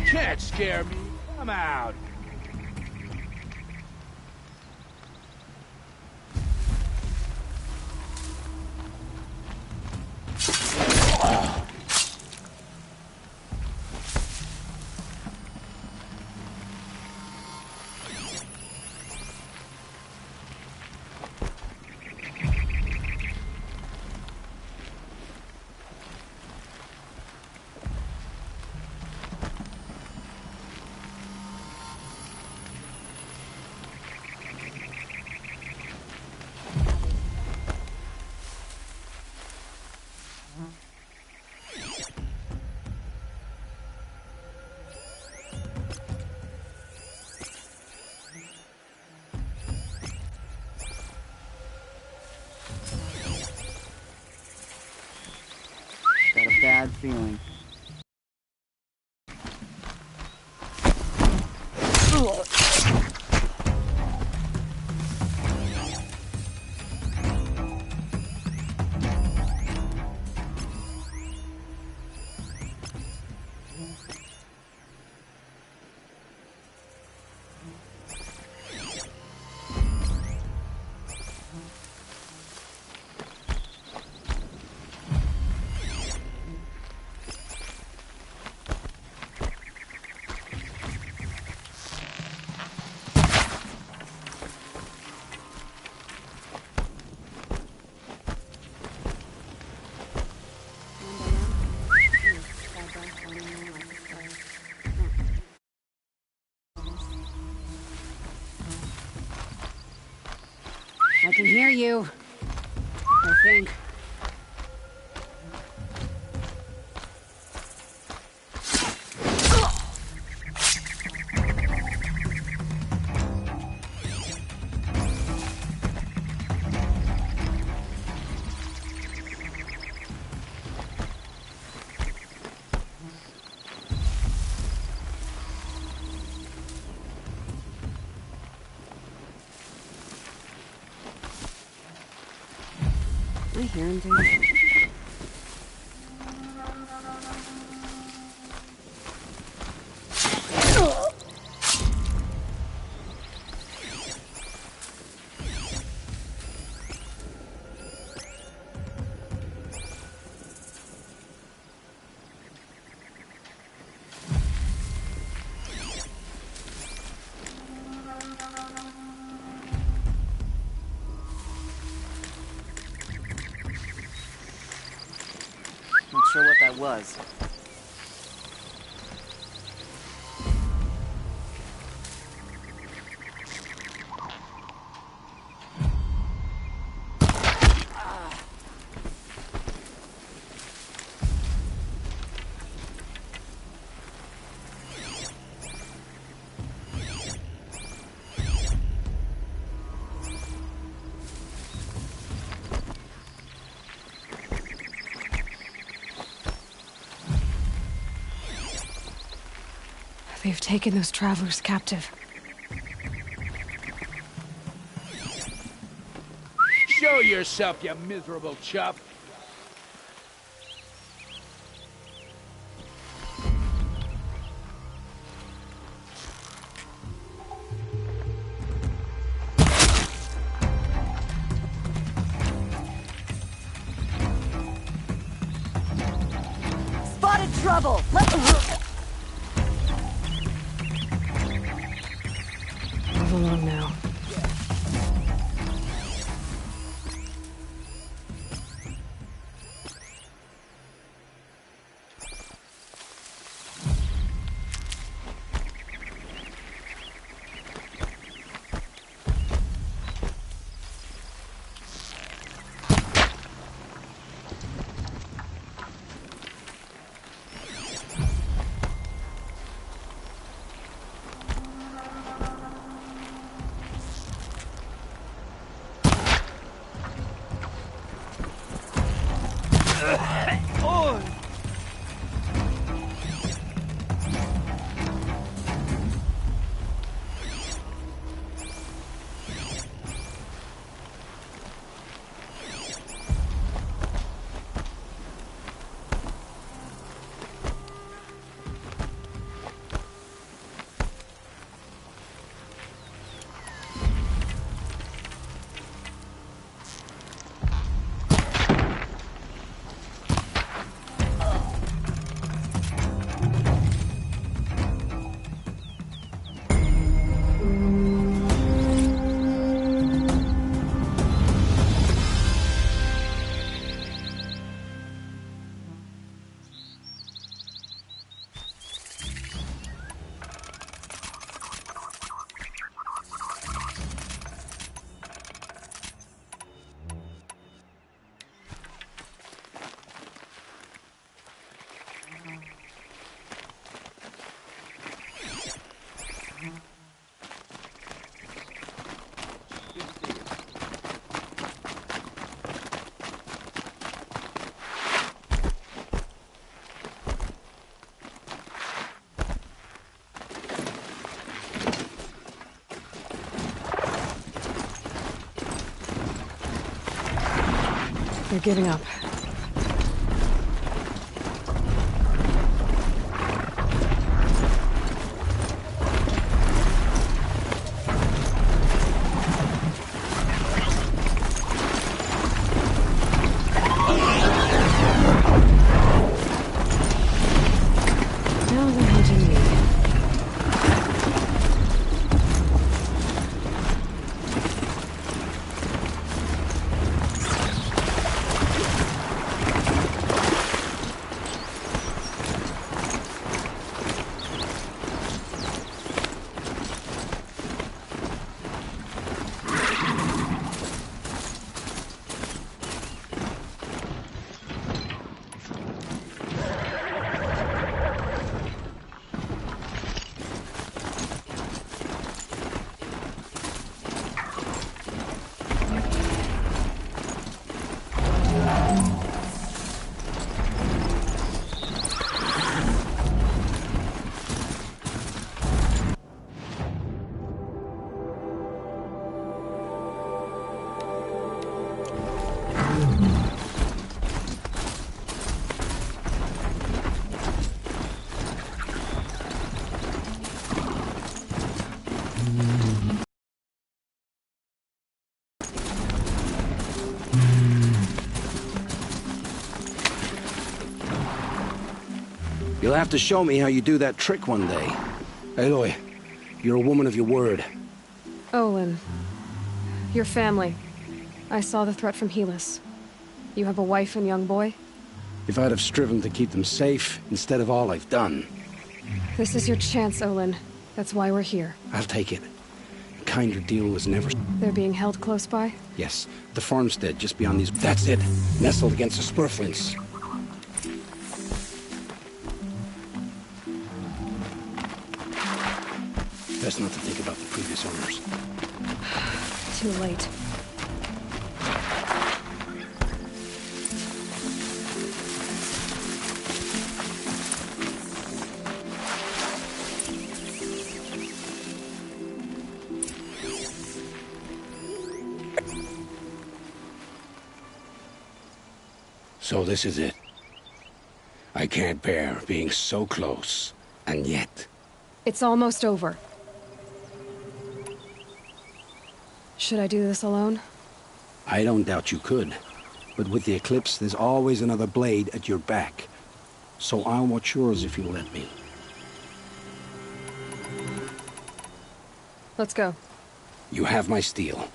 T: Can't scare me. I'm out.
U: Got a bad feeling.
C: I can hear you. I think. Am I hearing things?
U: Not sure what that was.
A: They've taken those travelers captive.
T: Show yourself, you miserable chump.
C: Spotted trouble!
A: Move along now. They're giving up. Now they're hunting me.
S: You'll have to show me how you do that trick one day. Aloy, you're a woman of your word.
A: Olin. Your family. I saw the threat from Helis. You have a wife and young boy?
S: If I'd have striven to keep them safe, instead of all I've done.
A: This is your chance, Olin. That's why we're here.
S: I'll take it. A kinder deal was never...
A: They're being held close by?
S: Yes, the farmstead just beyond these... That's it. Nestled against the spurflints. Best not to think about the previous owners.
A: Too late.
S: So this is it. I can't bear being so close, and yet...
A: It's almost over. Should I do this alone?
S: I don't doubt you could. But with the eclipse, there's always another blade at your back. So I'll watch yours if you'll let me.
A: Let's go.
S: You have my steel.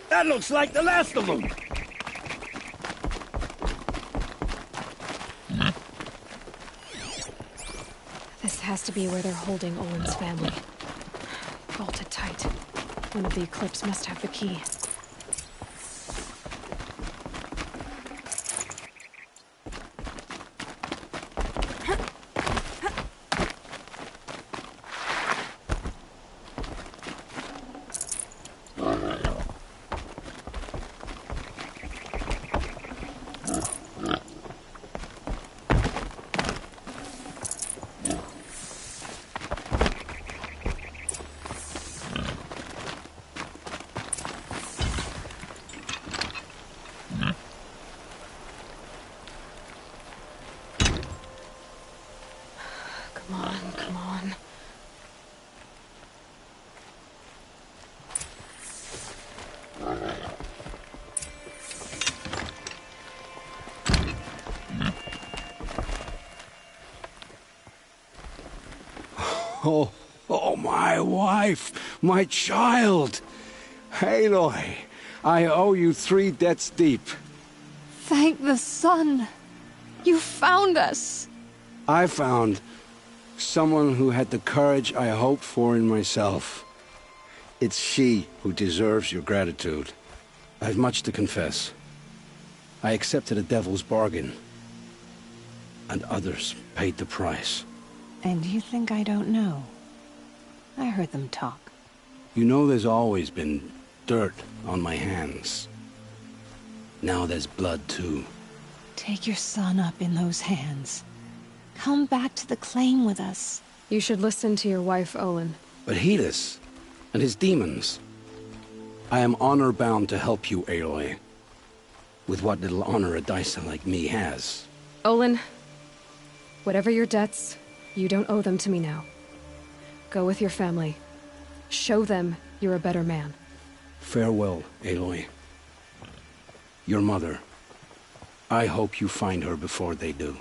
T: That looks like the last of them!
A: This has to be where they're holding Olin's family. Vaulted tight. One of the Eclipse must have the key.
S: Oh, my wife, my child. Aloy, I owe you 3 debts deep.
A: Thank the sun. You found us.
S: I found someone who had the courage I hoped for in myself. It's she who deserves your gratitude. I've much to confess. I accepted a devil's bargain, and others paid the price.
I: And you think I don't know? I heard them talk.
S: You know there's always been dirt on my hands. Now there's blood, too.
I: Take your son up in those hands. Come back to the claim with us.
A: You should listen to your wife, Olin.
S: But Helis and his demons. I am honor-bound to help you, Aloy. With what little honor a Dyson like me has.
A: Olin, whatever your debts, you don't owe them to me now. Go with your family. Show them you're a better man.
S: Farewell, Aloy. Your mother. I hope you find her before they do.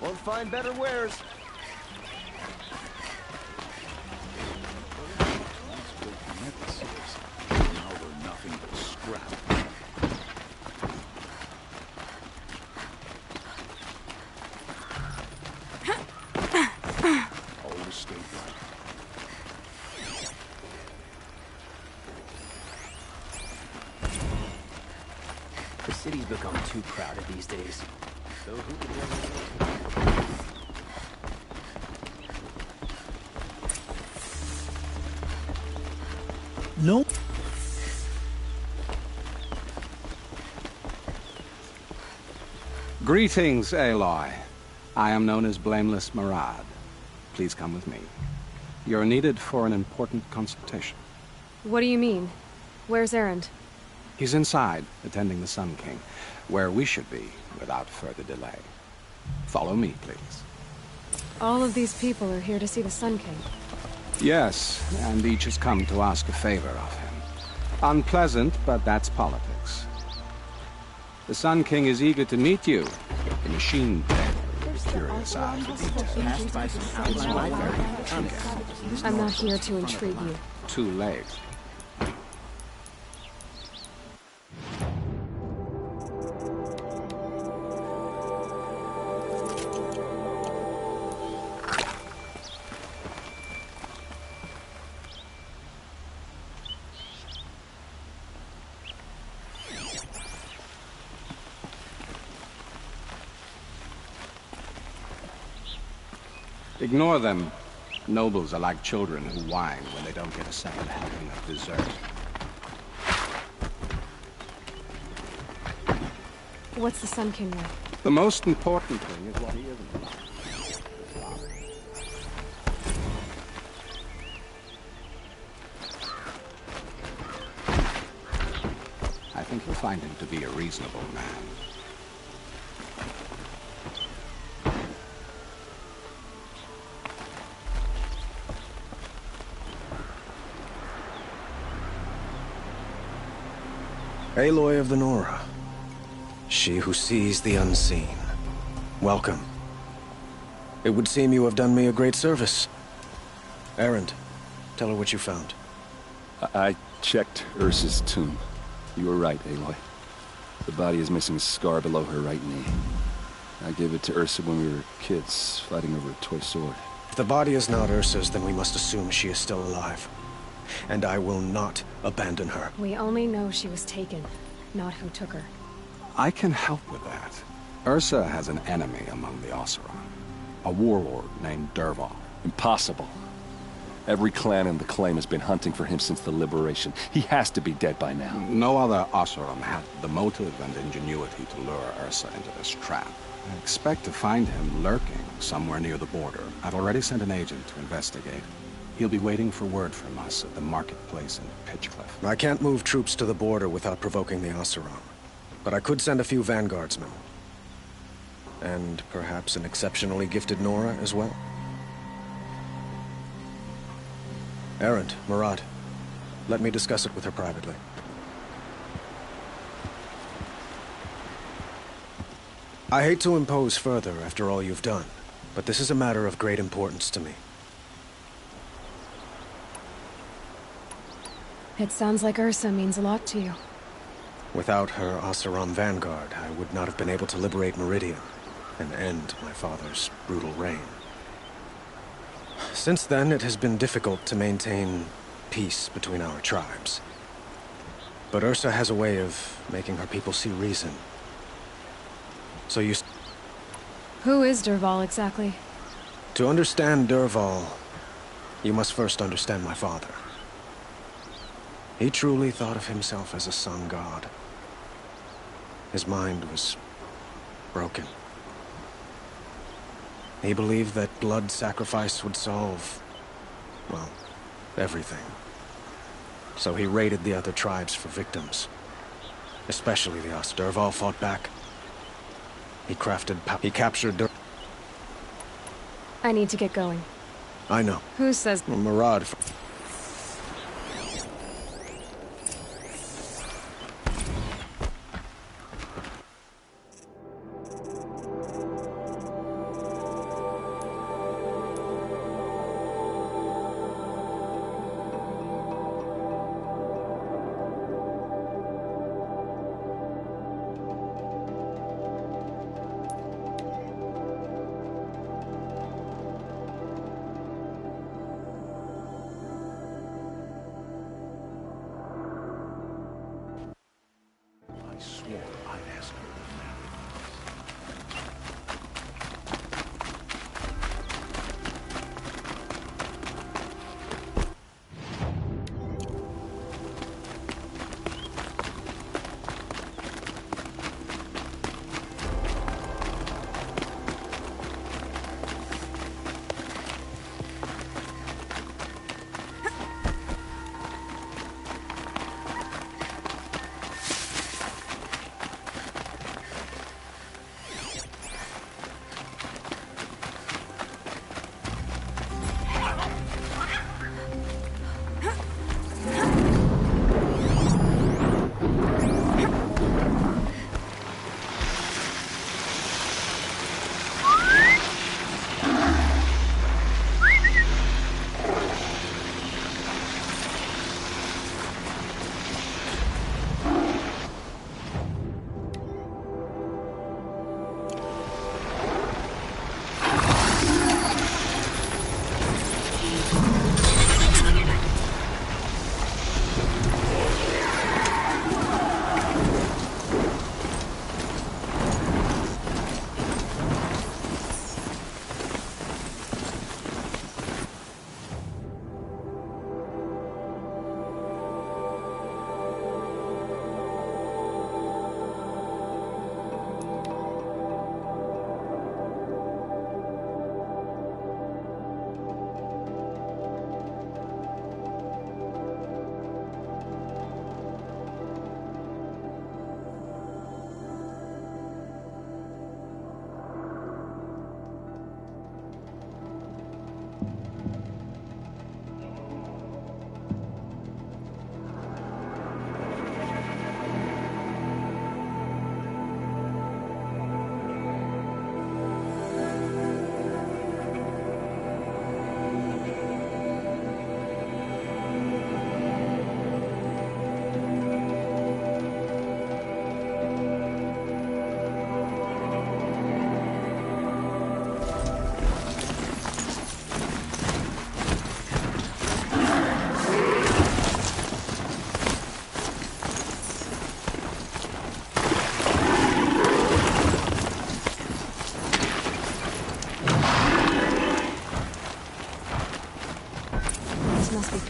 F: Won't find better wares.
B: Now they're nothing but scrap. Always stay right.
F: The city's become too crowded these days. So who could ever...
G: No.
V: Greetings, Aloy. I am known as Blameless Marad. Please come with me. You're needed for an important consultation.
A: What do you mean? Where's Erend?
V: He's inside, attending the Sun King, where we should be without further delay. Follow me, please.
A: All of these people are here to see the Sun King.
V: Yes, and each has come to ask a favor of him. Unpleasant, but that's politics. The Sun King is eager to meet you. The machine pen with a curious eye for detail.
A: I'm not here to intrigue you.
V: Too late. Ignore them. Nobles are like children who whine when they don't get a second helping of dessert.
A: What's the Sun King like?
V: The most important thing is what he isn't. I think you'll find him to be a reasonable man.
E: Aloy of the Nora. She who sees the unseen. Welcome. It would seem you have done me a great service. Erend, tell her what you found.
K: I checked Ursa's tomb. You were right, Aloy. The body is missing a scar below her right knee. I gave it to Ursa when we were kids, fighting over a toy sword.
E: If the body is not Ursa's, then we must assume she is still alive. And I will not abandon her.
A: We only know she was taken, not who took her.
V: I can help with that. Ursa has an enemy among the Oseram. A warlord named Dervahl.
K: Impossible. Every clan in the claim has been hunting for him since the liberation. He has to be dead by now.
V: No other Oseram had the motive and ingenuity to lure Ursa into this trap. I expect to find him lurking somewhere near the border. I've already sent an agent to investigate. He'll be waiting for word from us at the marketplace in Pitchcliff.
E: I can't move troops to the border without provoking the Oseram. But I could send a few vanguardsmen. And perhaps an exceptionally gifted Nora as well. Erend, Murad, let me discuss it with her privately. I hate to impose further after all you've done, but this is a matter of great importance to me.
A: It sounds like Ursa means a lot to you.
E: Without her Oseram vanguard, I would not have been able to liberate Meridian and end my father's brutal reign. Since then, it has been difficult to maintain peace between our tribes. But Ursa has a way of making her people see reason. So you...
A: Who is Dervahl exactly?
E: To understand Dervahl, you must first understand my father. He truly thought of himself as a sun god. His mind was broken. He believed that blood sacrifice would solve, well, everything. So he raided the other tribes for victims. Especially the Os. Dervahl fought back. He captured
A: I need to get going.
E: I know.
A: Who says...
E: Murad...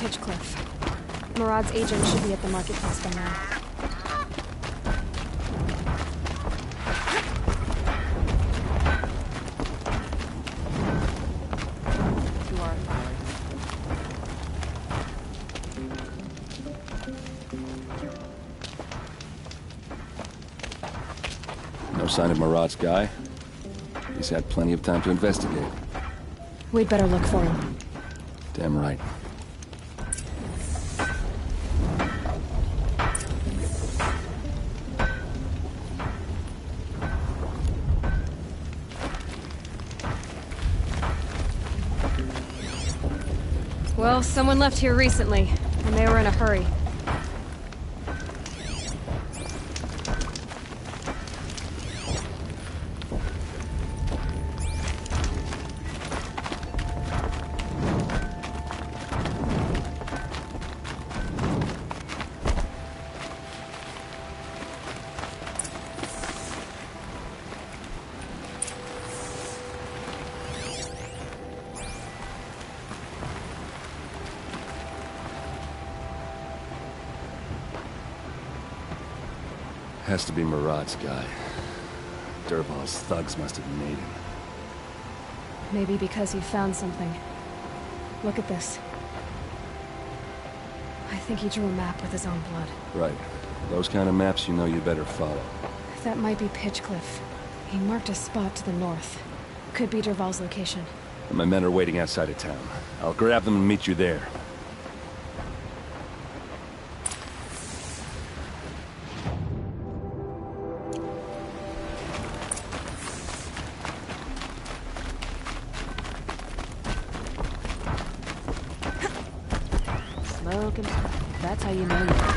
A: Pitchcliff. Murad's agent should be at the marketplace by now.
K: No sign of Murad's guy. He's had plenty of time to investigate.
A: We'd better look for him.
K: Damn right.
A: Well, someone left here recently, and they were in a hurry.
K: Has to be Murad's guy. Dervahl's thugs must have made him.
A: Maybe because he found something. Look at this. I think he drew a map with his own blood.
K: Right. Those kind of maps you know you better follow.
A: That might be Pitchcliff. He marked a spot to the north. Could be Dervahl's location.
K: My men are waiting outside of town. I'll grab them and meet you there.
Q: Smoking. That's how you know you.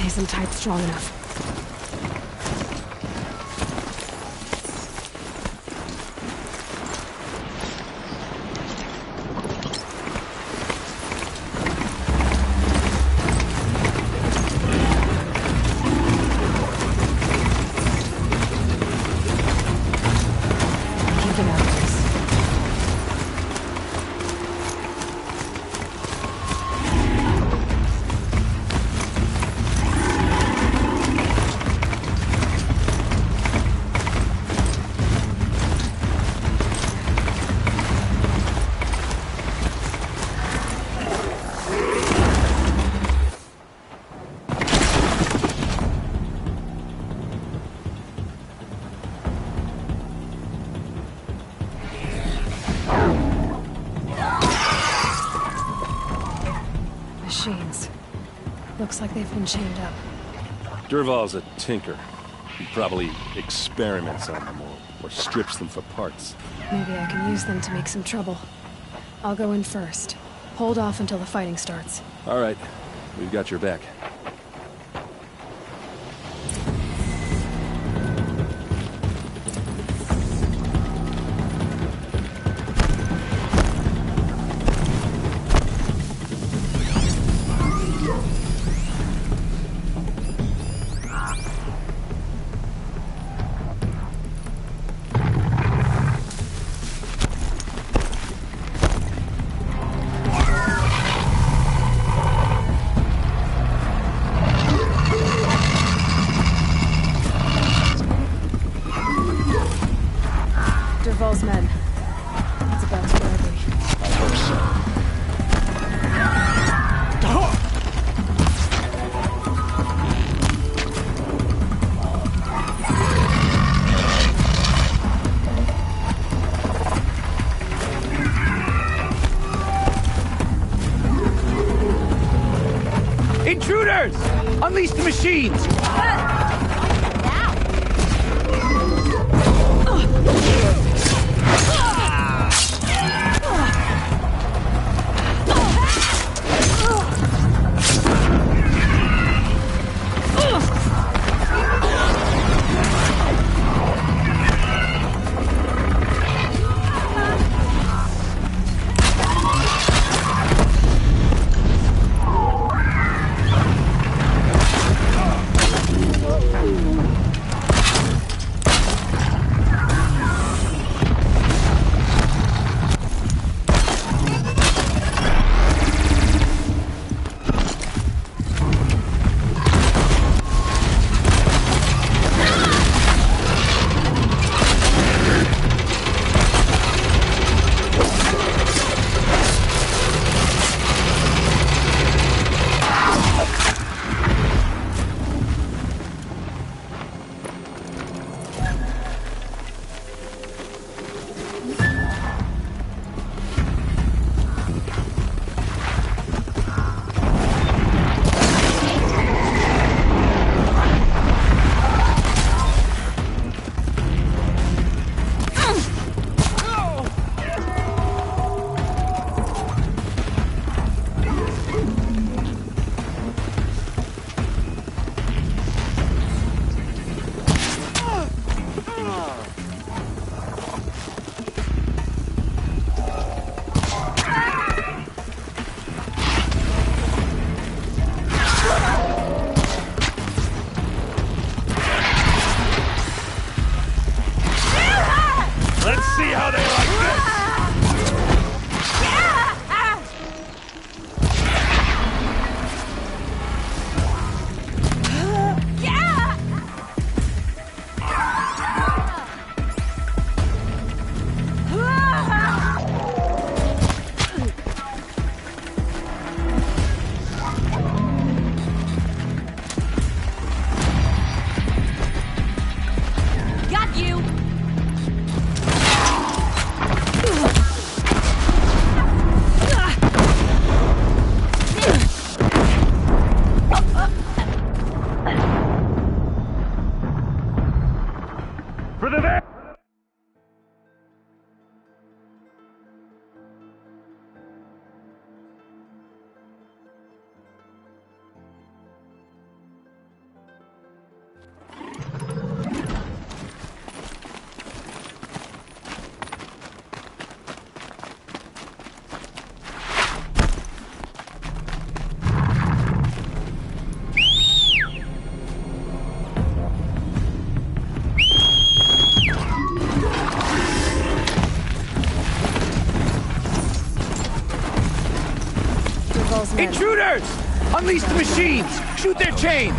A: Isn't type strong enough. Machines. Looks like they've been chained up.
K: Dervahl's a tinker. He probably experiments on them or strips them for parts.
A: Maybe I can use them to make some trouble. I'll go in first. Hold off until the fighting starts.
K: All right. We've got your back.
A: Dervahl's men. It's about to get ugly.
K: I hope so.
T: Intruders! Unleash the machines! Intruders! Unleash the machines! Shoot their chains!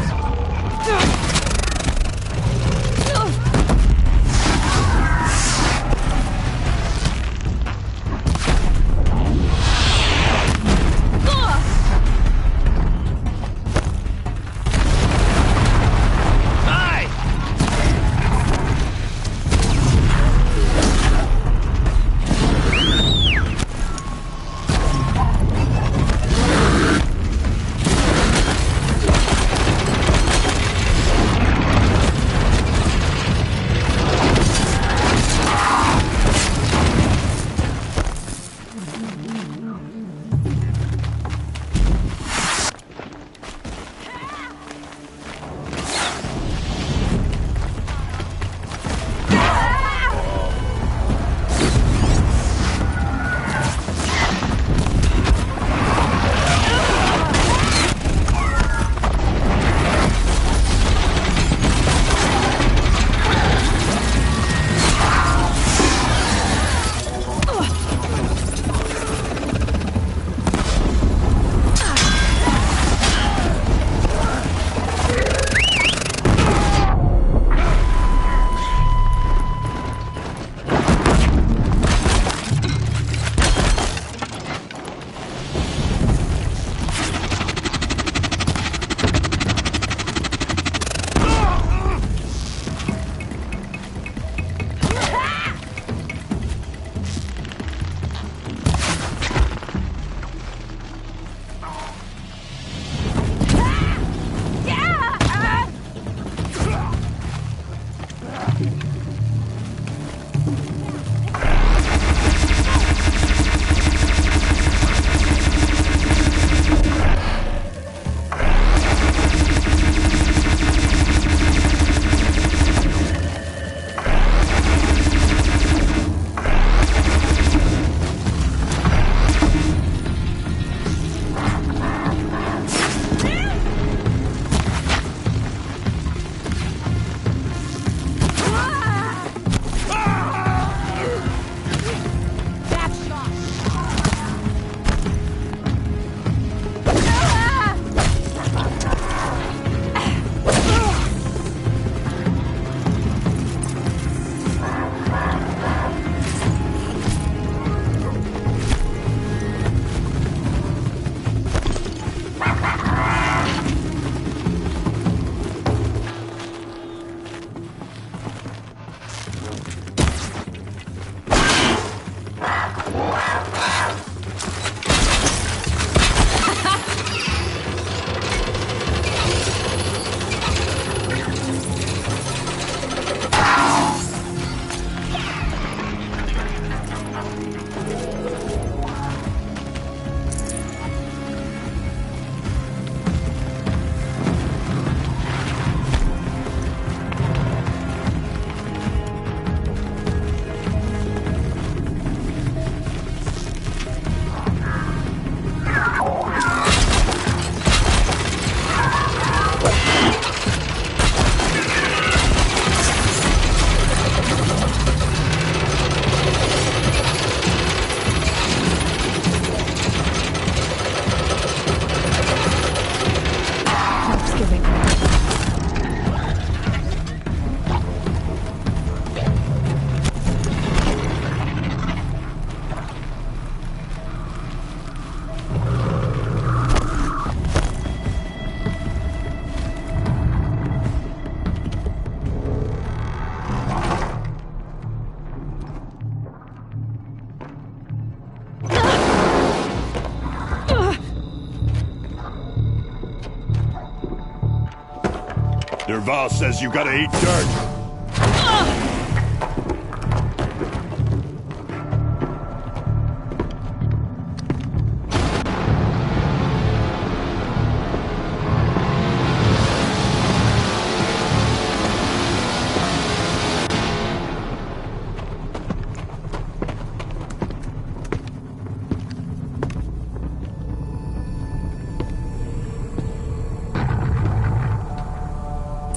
D: Derval says you gotta eat dirt.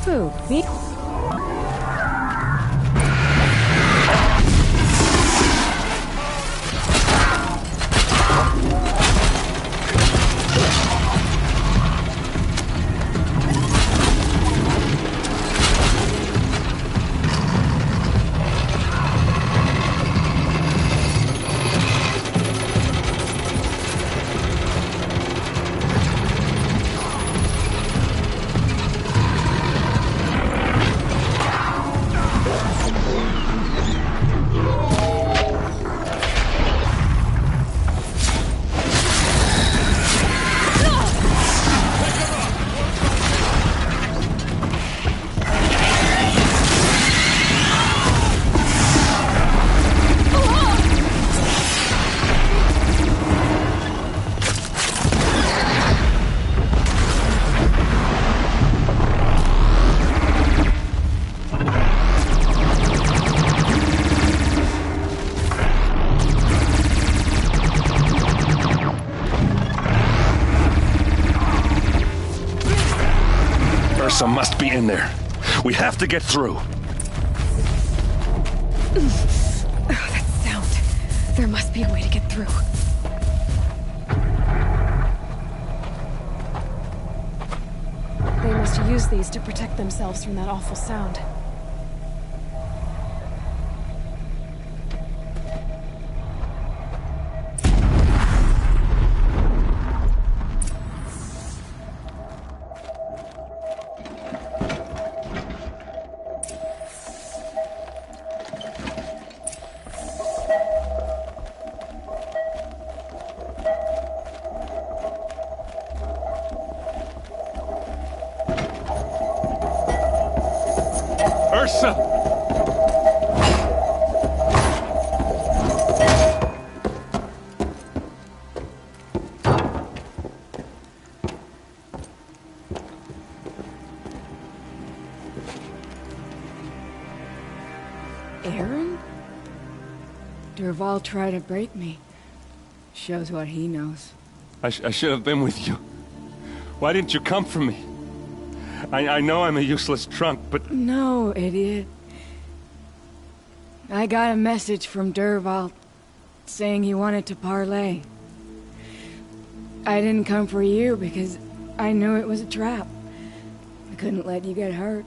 Q: Who? Me?
D: Ursa must be in there. We have to get through.
A: Oh, that sound. There must be a way to get through. They must use these to protect themselves from that awful sound.
D: Ursa!
Q: Aaron? Derval tried to break me. Shows what he knows.
D: I should have been with you. Why didn't you come for me? I know I'm a useless trunk, but...
Q: No, idiot. I got a message from Derval saying he wanted to parlay. I didn't come for you because I knew it was a trap. I couldn't let you get hurt.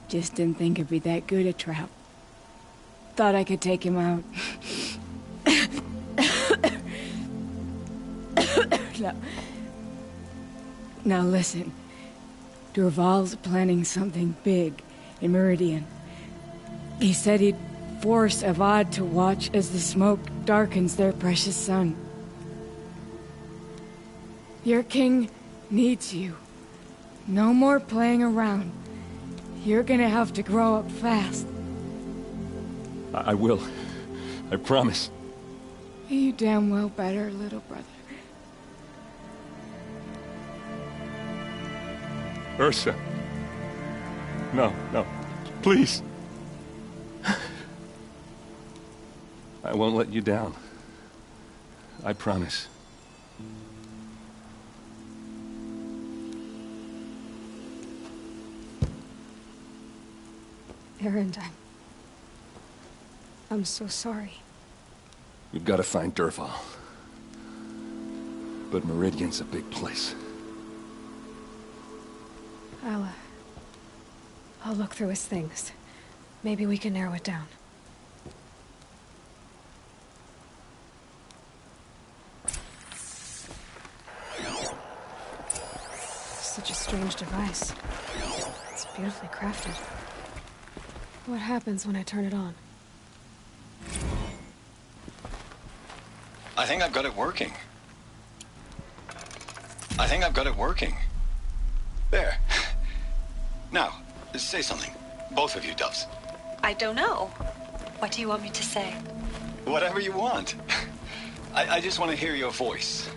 Q: Just didn't think it'd be that good a trap. Thought I could take him out. Now listen. Derval's planning something big in Meridian. He said he'd force Avad to watch as the smoke darkens their precious sun. Your king needs you. No more playing around. You're gonna have to grow up fast.
D: I will. I promise.
Q: You damn well better, little brother.
D: Ursa. No, no. Please. I won't let you down. I promise.
A: Aaron, I'm so sorry.
D: We've got to find Derval. But Meridian's a big place.
A: I'll look through his things. Maybe we can narrow it down. Such a strange device. It's beautifully crafted. What happens when I turn it on?
J: I think I've got it working. I think I've got it working. There. Now, Say something. Both of you, Doves.
L: I don't know. What do you want me to say?
J: Whatever you want. I just want to hear your voice.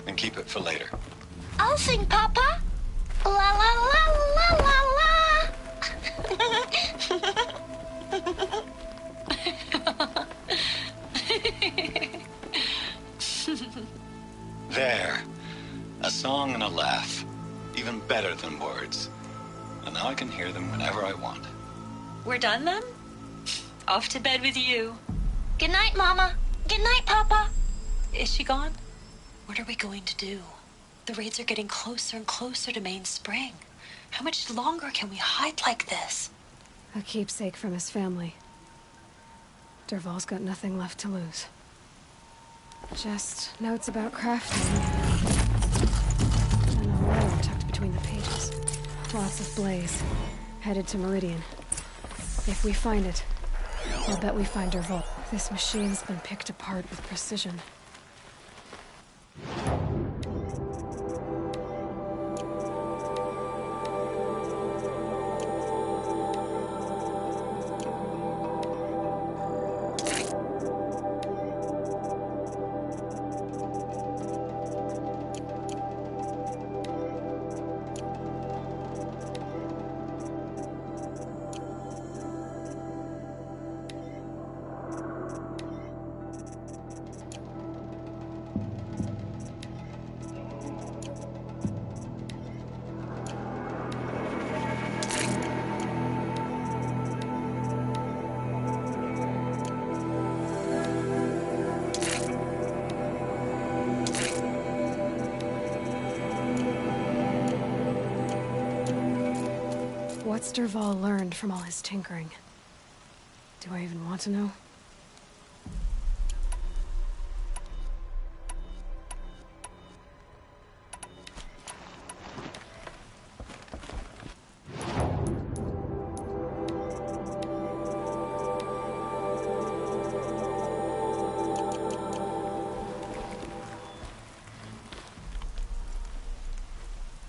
J: And keep it for later.
L: I'll sing, Papa. La la la la la
J: There. A song and a laugh. Even better than words. And now I can hear them whenever I want.
L: We're done then? Off to bed with you. Good night, Mama. Good night, Papa. Is she gone? What are we going to do? The raids are getting closer and closer to Main Spring. How much longer can we hide like this?
A: A keepsake from his family. Dervahl's got nothing left to lose. Just notes about crafting. And a letter tucked between the pages. Lots of blaze. Headed to Meridian. If we find it, I'll bet we find Dervahl. This machine's been picked apart with precision. What's Dervahl learned from all his tinkering? Do I even want to know?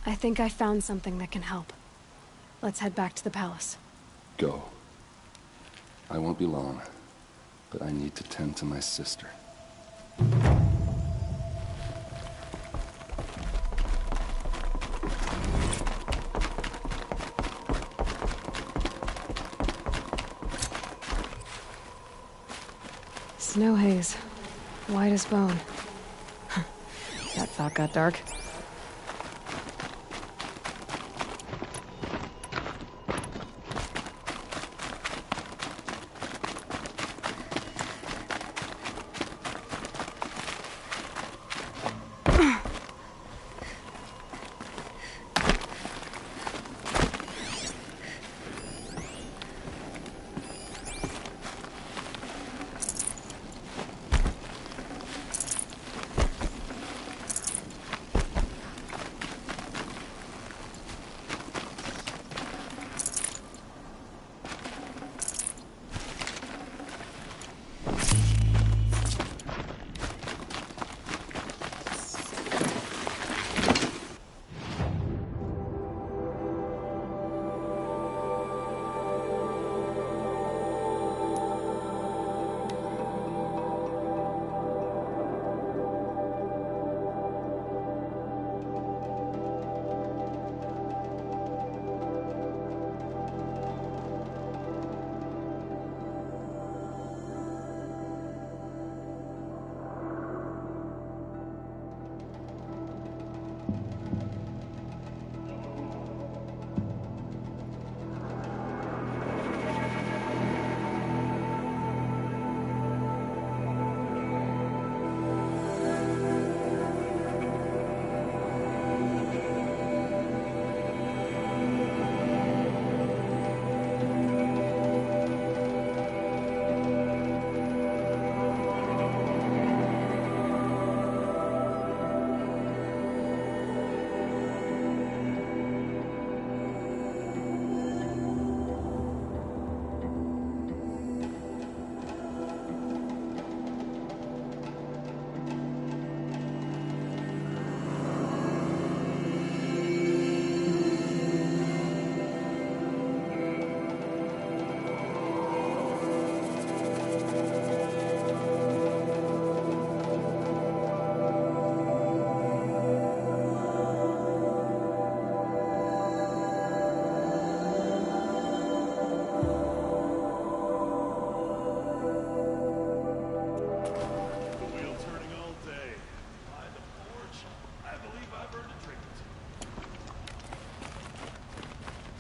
A: I think I found something that can help. Let's head back to the palace.
K: Go. I won't be long, but I need to tend to my sister.
A: Snow haze. White as bone. That thought got dark.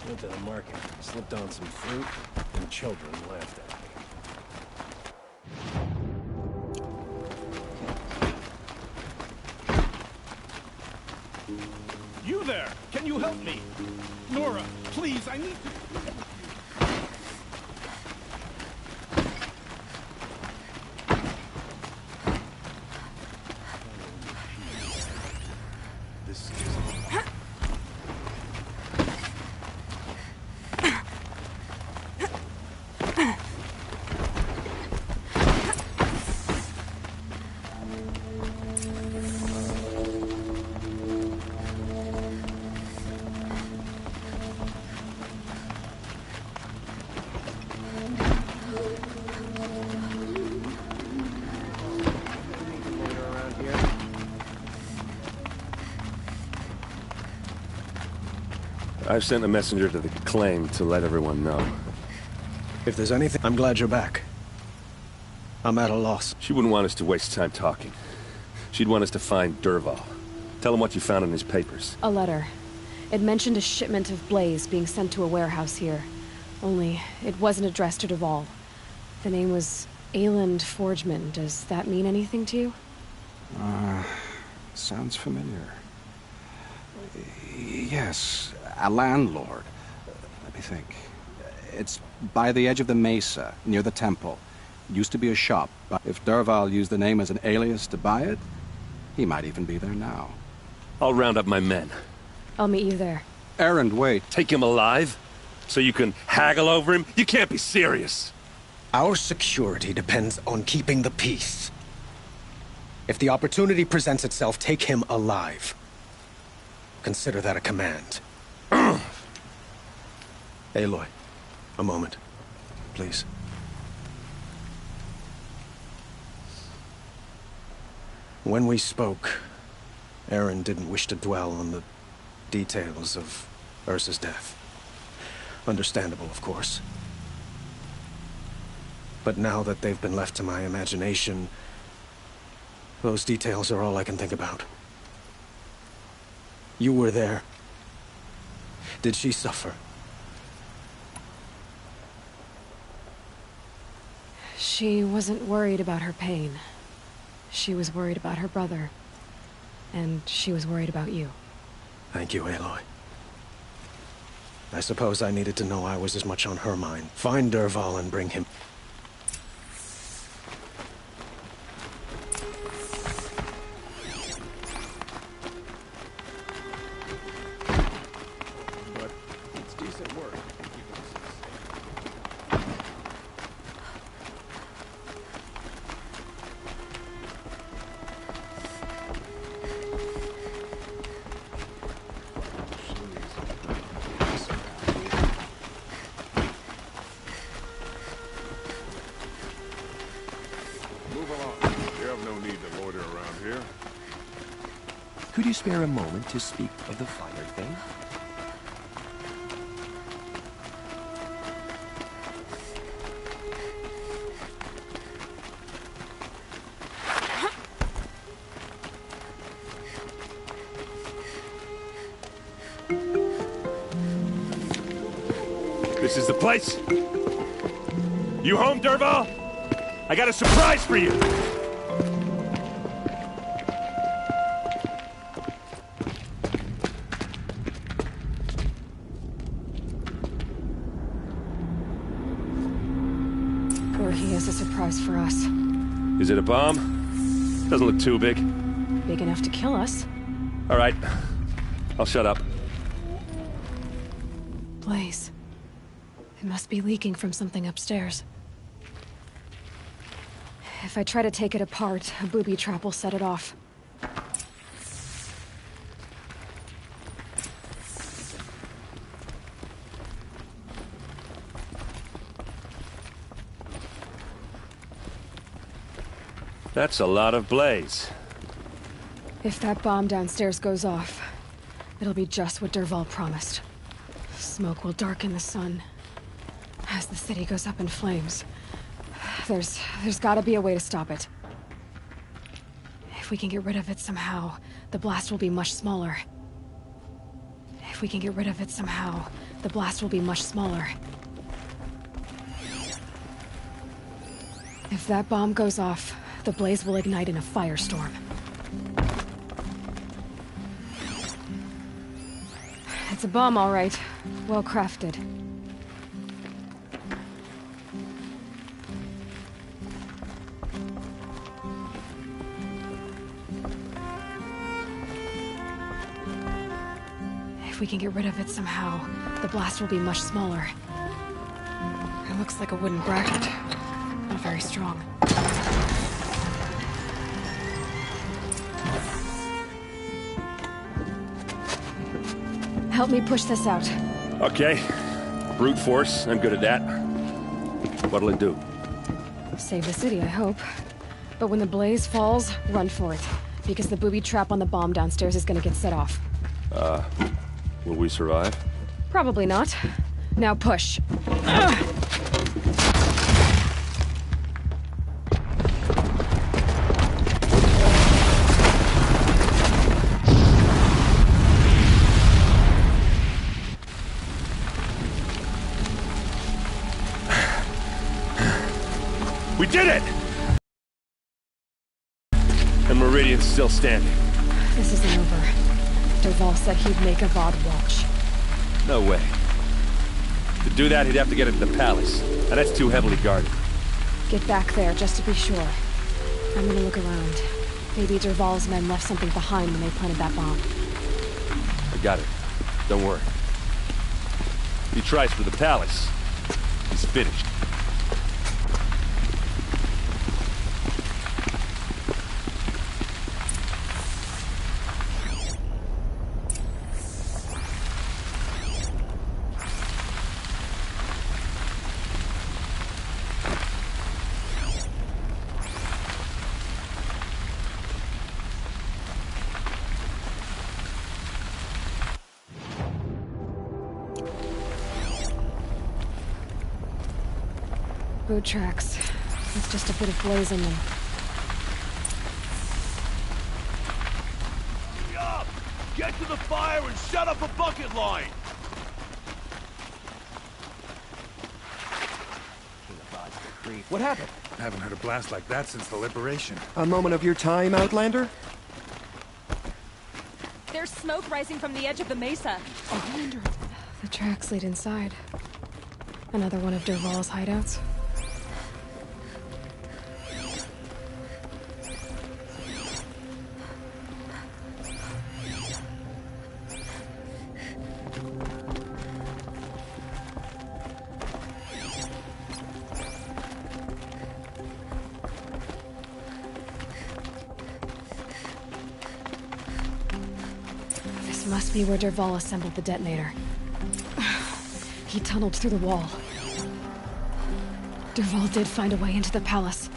B: Went to the market, slipped on some fruit, and children laughed at me.
N: You there! Can you help me? Nora, please, I need to...
K: I've sent a messenger to the claim to let everyone know.
E: If there's anything... I'm glad you're back. I'm at a loss.
K: She wouldn't want us to waste time talking. She'd want us to find Dervahl. Tell him what you found in his papers.
A: A letter. It mentioned a shipment of blaze being sent to a warehouse here. Only, it wasn't addressed to Dervahl. The name was Ayland Forgeman. Does that mean anything to you?
V: Sounds familiar. Yes, a landlord. Let me think. It's by the edge of the mesa, near the temple. Used to be a shop, but if Dervahl used the name as an alias to buy it, he might even be there now.
K: I'll round up my men.
A: I'll meet you there.
V: Errand, wait.
K: Take him alive? So you can haggle over him? You can't be serious.
E: Our security depends on keeping the peace. If the opportunity presents itself, take him alive. Consider that a command. Aloy, a moment, please. When we spoke, Aaron didn't wish to dwell on the details of Ursa's death. Understandable, of course. But now that they've been left to my imagination, those details are all I can think about. You were there. Did she suffer?
A: She wasn't worried about her pain. She was worried about her brother. And she was worried about you.
E: Thank you, Aloy. I suppose I needed to know I was as much on her mind. Find Dervahl and bring him.
B: But it's decent work.
R: Could you spare a moment to speak of the finer thing?
D: This is the place? You home, Dervahl? I got a surprise for you!
A: Or he has a surprise for us.
K: Is it a bomb? Doesn't look too big.
A: Big enough to kill us.
K: All right. I'll shut up.
A: Blaze. It must be leaking from something upstairs. If I try to take it apart, a booby trap will set it off.
K: That's a lot of blaze.
A: If that bomb downstairs goes off, it'll be just what Dervahl promised. Smoke will darken the sun as the city goes up in flames. There's gotta be a way to stop it. If we can get rid of it somehow, the blast will be much smaller. If If we can get rid of it somehow, the blast will be much smaller. If that bomb goes off, the blaze will ignite in a firestorm. It's a bomb, all right. Well crafted. If we can get rid of it somehow, the blast will be much smaller. It looks like a wooden bracket. Not very strong. Help me push this out.
K: Okay. Brute force, I'm good at that. What'll it do?
A: Save the city, I hope. But when the blaze falls, run for it. Because the booby trap on the bomb downstairs is gonna get set off.
K: Will we survive?
A: Probably not. Now push.
K: We did it! And Meridian's still standing.
A: This isn't over. Dervahl said he'd make a Vod watch.
K: No way. To do that, he'd have to get into the palace. And that's too heavily guarded.
A: Get back there, just to be sure. I'm gonna look around. Maybe Dervahl's men left something behind when they planted that bomb.
K: I got it. Don't worry. If he tries for the palace, he's finished.
A: Boot tracks. With just a bit of blaze in them.
N: Hurry up! Get to the fire and shut up a bucket line!
T: What happened? I haven't heard a blast like that since the liberation.
R: A moment of your time, Outlander?
O: There's smoke rising from the edge of the mesa.
A: The tracks lead inside. Another one of Dervahl's hideouts. This must be where Dervahl assembled the detonator. He tunneled through the wall. Dervahl did find a way into the palace.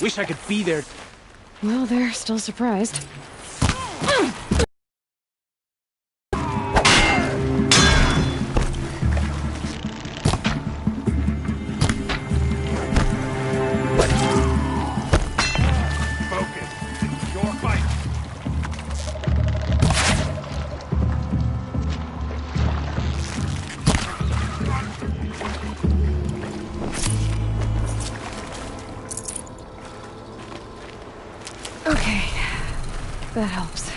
T: Wish I could be there.
A: Well, they're still surprised. That helps.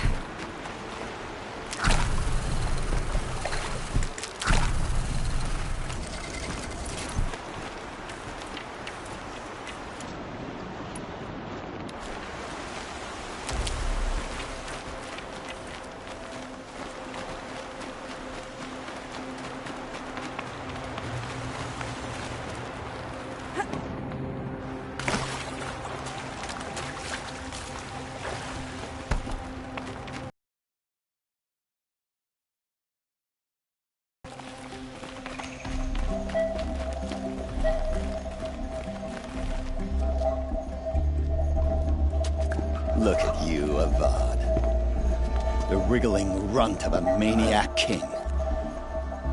M: Look at you, Avad. The wriggling runt of a maniac king.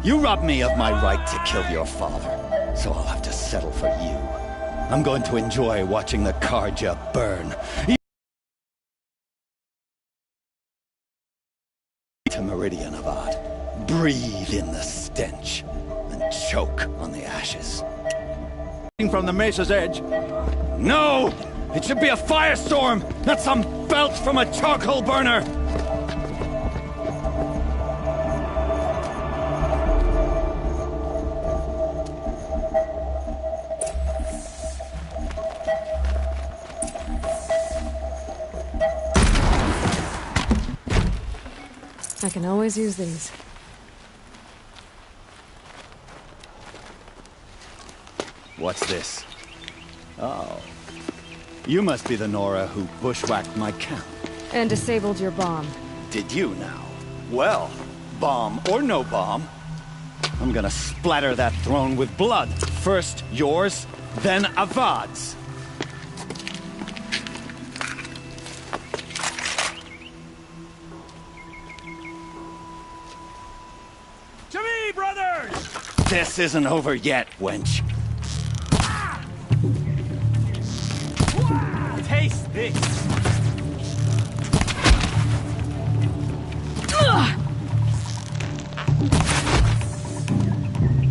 M: You robbed me of my right to kill your father, so I'll have to settle for you. I'm going to enjoy watching the Karja burn. To Meridian, Avad. Breathe in the stench, and choke on the ashes. From the mesa's edge. No! It should be a firestorm, not some belch from a charcoal burner!
A: I can always use these.
M: What's this? Oh. You must be the Nora who bushwhacked my camp.
A: And disabled your bomb.
M: Did you now? Well, bomb or no bomb, I'm gonna splatter that throne with blood. First yours, then Avad's.
N: To me, brothers!
M: This isn't over yet, wench.
N: Taste this!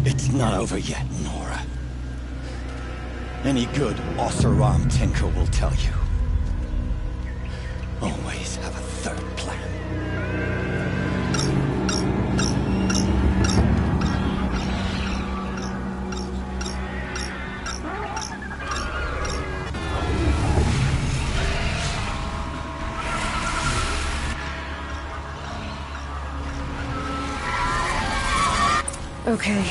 M: It's not over yet, Nora. Any good Osseram tinker will tell you. Always have a third plan.
A: Okay.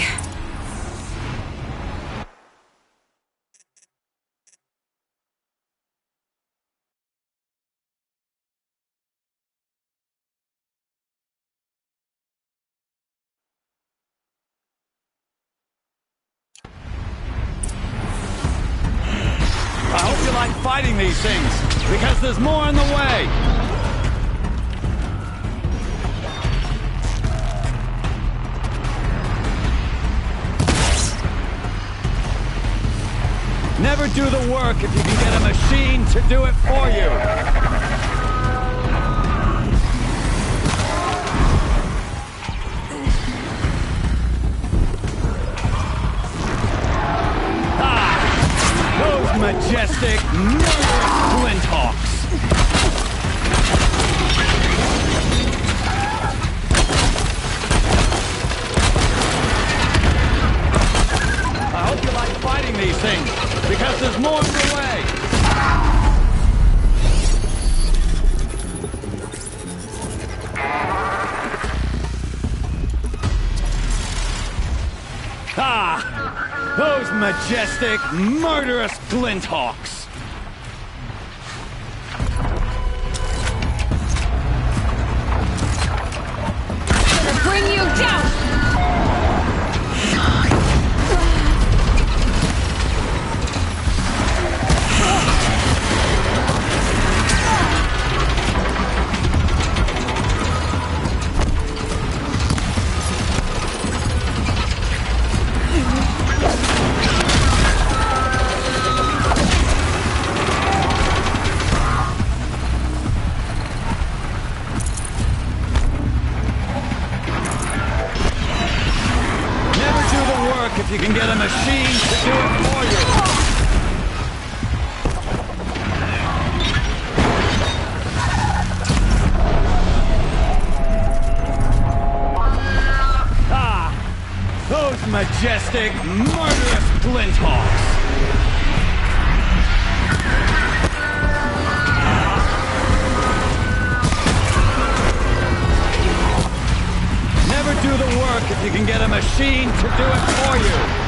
M: I hope you like fighting these things, because there's more in the way! Never do the work if you can get a machine to do it for you! Those majestic, murderous flinthawks! I hope you like fighting these things, because there's more in the way! Those majestic, murderous flinthawks!
A: Bring you down! If you can get a machine to do it for you.
M: majestic, murderous Glinthawks! Never do the work if you can get a machine to do it for you!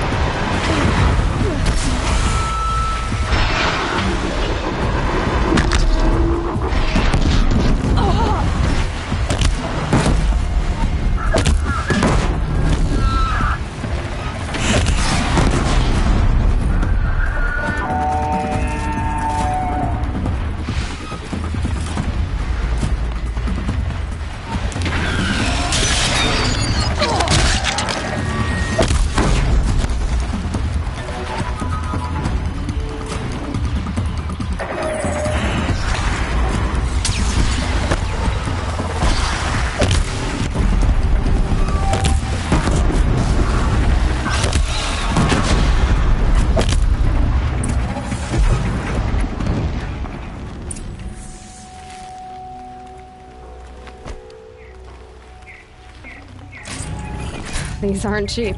A: These aren't cheap.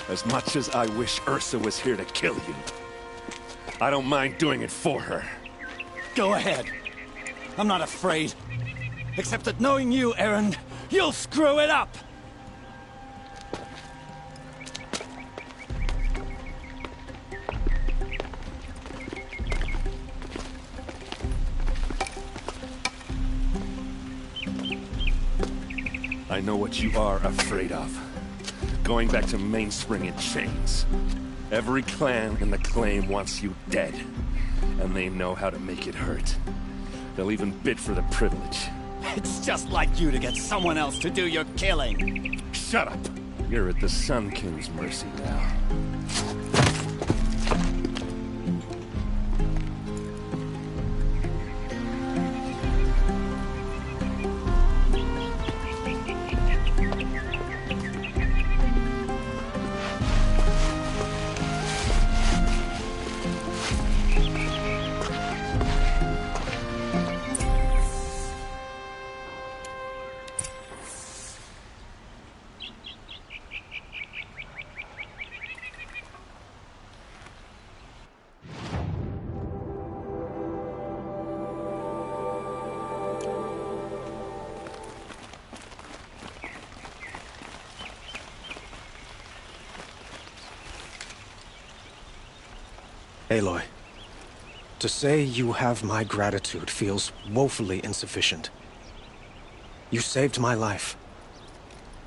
D: As much as I wish Ursa was here to kill you, I don't mind doing it for her.
M: Go ahead. I'm not afraid. Except that knowing you, Eren, you'll screw it up!
D: I know what you are afraid of. Going back to Mainspring in chains. Every clan in the claim wants you dead. And they know how to make it hurt. They'll even bid for the privilege.
M: It's just like you to get someone else to do your killing.
D: Shut up! You're at the Sun King's mercy now.
E: Aloy, to say you have my gratitude feels woefully insufficient. You saved my life.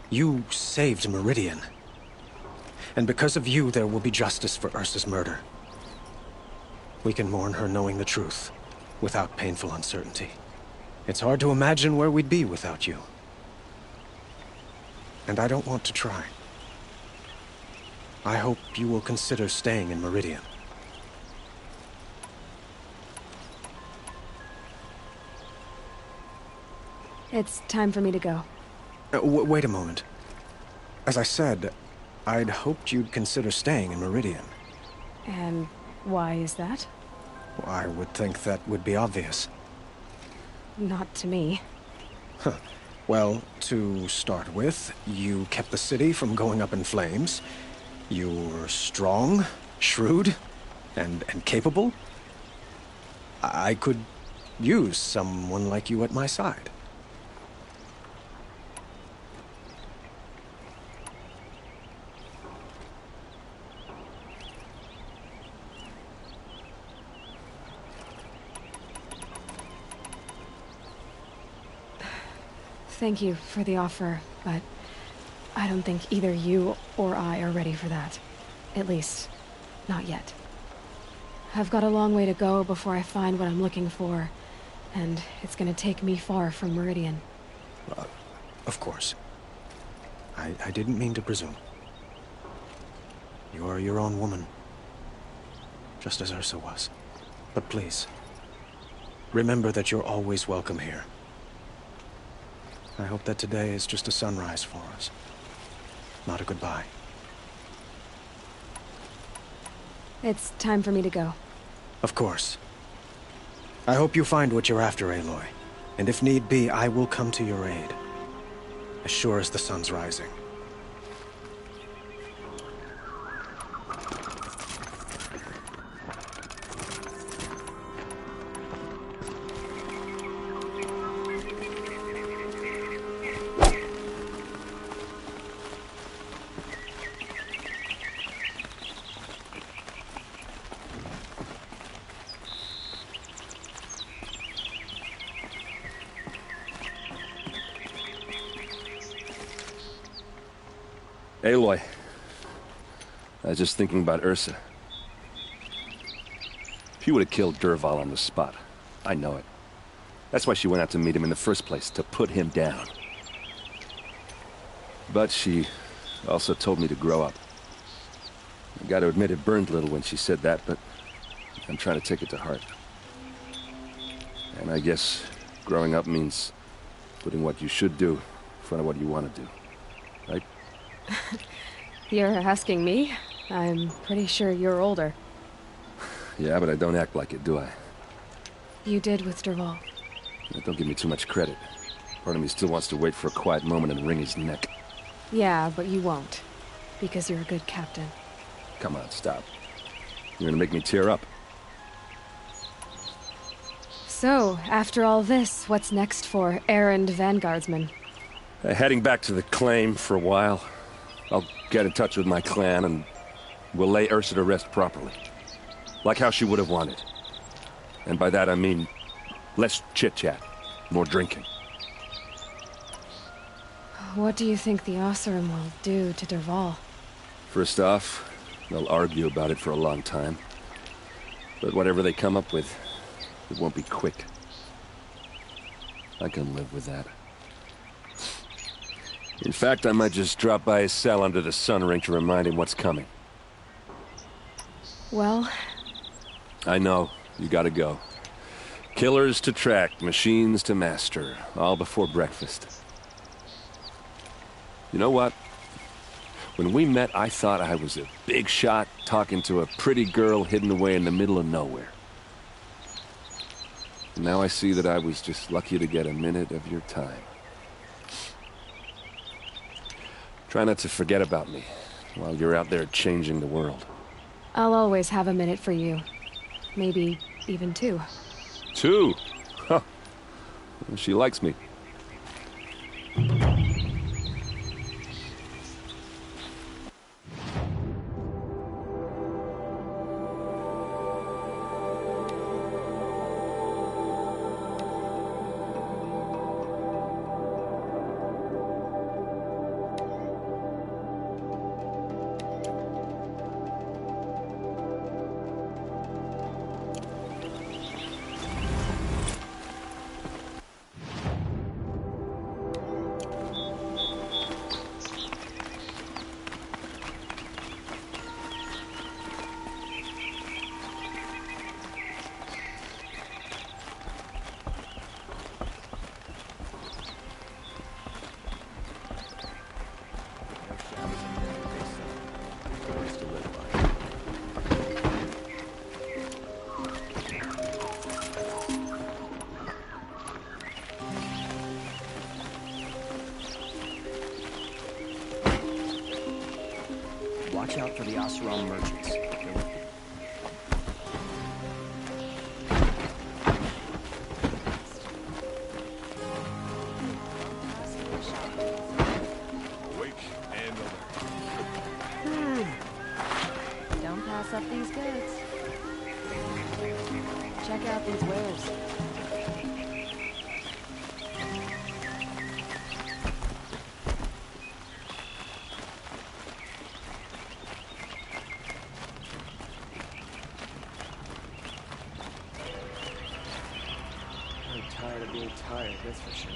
E: You saved Meridian. And because of you, there will be justice for Ursa's murder. We can mourn her knowing the truth, without painful uncertainty. It's hard to imagine where we'd be without you. And I don't want to try. I hope you will consider staying in Meridian.
A: It's time for me to go.
E: Wait a moment. As I said, I'd hoped you'd consider staying in Meridian.
A: And why is that?
E: Well, I would think that would be obvious.
A: Not to me.
E: Huh. Well, to start with, you kept the city from going up in flames. You were strong, shrewd, and capable. I could use someone like you at my side.
A: Thank you for the offer, but I don't think either you or I are ready for that. At least, not yet. I've got a long way to go before I find what I'm looking for, and it's gonna take me far from Meridian.
E: Of course. I didn't mean to presume. You are your own woman, just as Ursa was. But please, remember that you're always welcome here. I hope that today is just a sunrise for us, not a goodbye.
A: It's time for me to go.
E: Of course. I hope you find what you're after, Aloy. And if need be, I will come to your aid. As sure as the sun's rising.
D: Aloy, I was just thinking about Ursa. She would have killed Dervahl on the spot. I know it. That's why she went out to meet him in the first place, to put him down. But she also told me to grow up. I gotta admit it burned a little when she said that, but I'm trying to take it to heart. And I guess growing up means putting what you should do in front of what you want to do. Right?
A: You're asking me? I'm pretty sure you're older.
D: Yeah, but I don't act like it, do I?
A: You did with Dervahl.
D: Don't give me too much credit. Part of me still wants to wait for a quiet moment and wring his neck.
A: Yeah, but you won't. Because you're a good captain.
D: Come on, stop. You're gonna make me tear up.
A: So, after all this, what's next for errand vanguardsman?
D: Heading back to the claim for a while. I'll get in touch with my clan and we'll lay Ursa to rest properly. Like how she would have wanted. And by that I mean less chit-chat, more drinking.
A: What do you think the Oseram will do to Dervahl?
D: First off, they'll argue about it for a long time. But whatever they come up with, it won't be quick. I can live with that. In fact, I might just drop by his cell under the sun ring to remind him what's coming.
A: Well...
D: I know. You gotta go. Killers to track, machines to master. All before breakfast. You know what? When we met, I thought I was a big shot talking to a pretty girl hidden away in the middle of nowhere. And now I see that I was just lucky to get a minute of your time. Try not to forget about me while you're out there changing the world.
A: I'll always have a minute for you. Maybe even two.
D: Two? Huh. She likes me.
F: Watch out for the Oseram merchants.
B: Awake and alert.
O: Don't pass up these goods. Check out these wares.
F: I'm tired of being tired, that's for sure.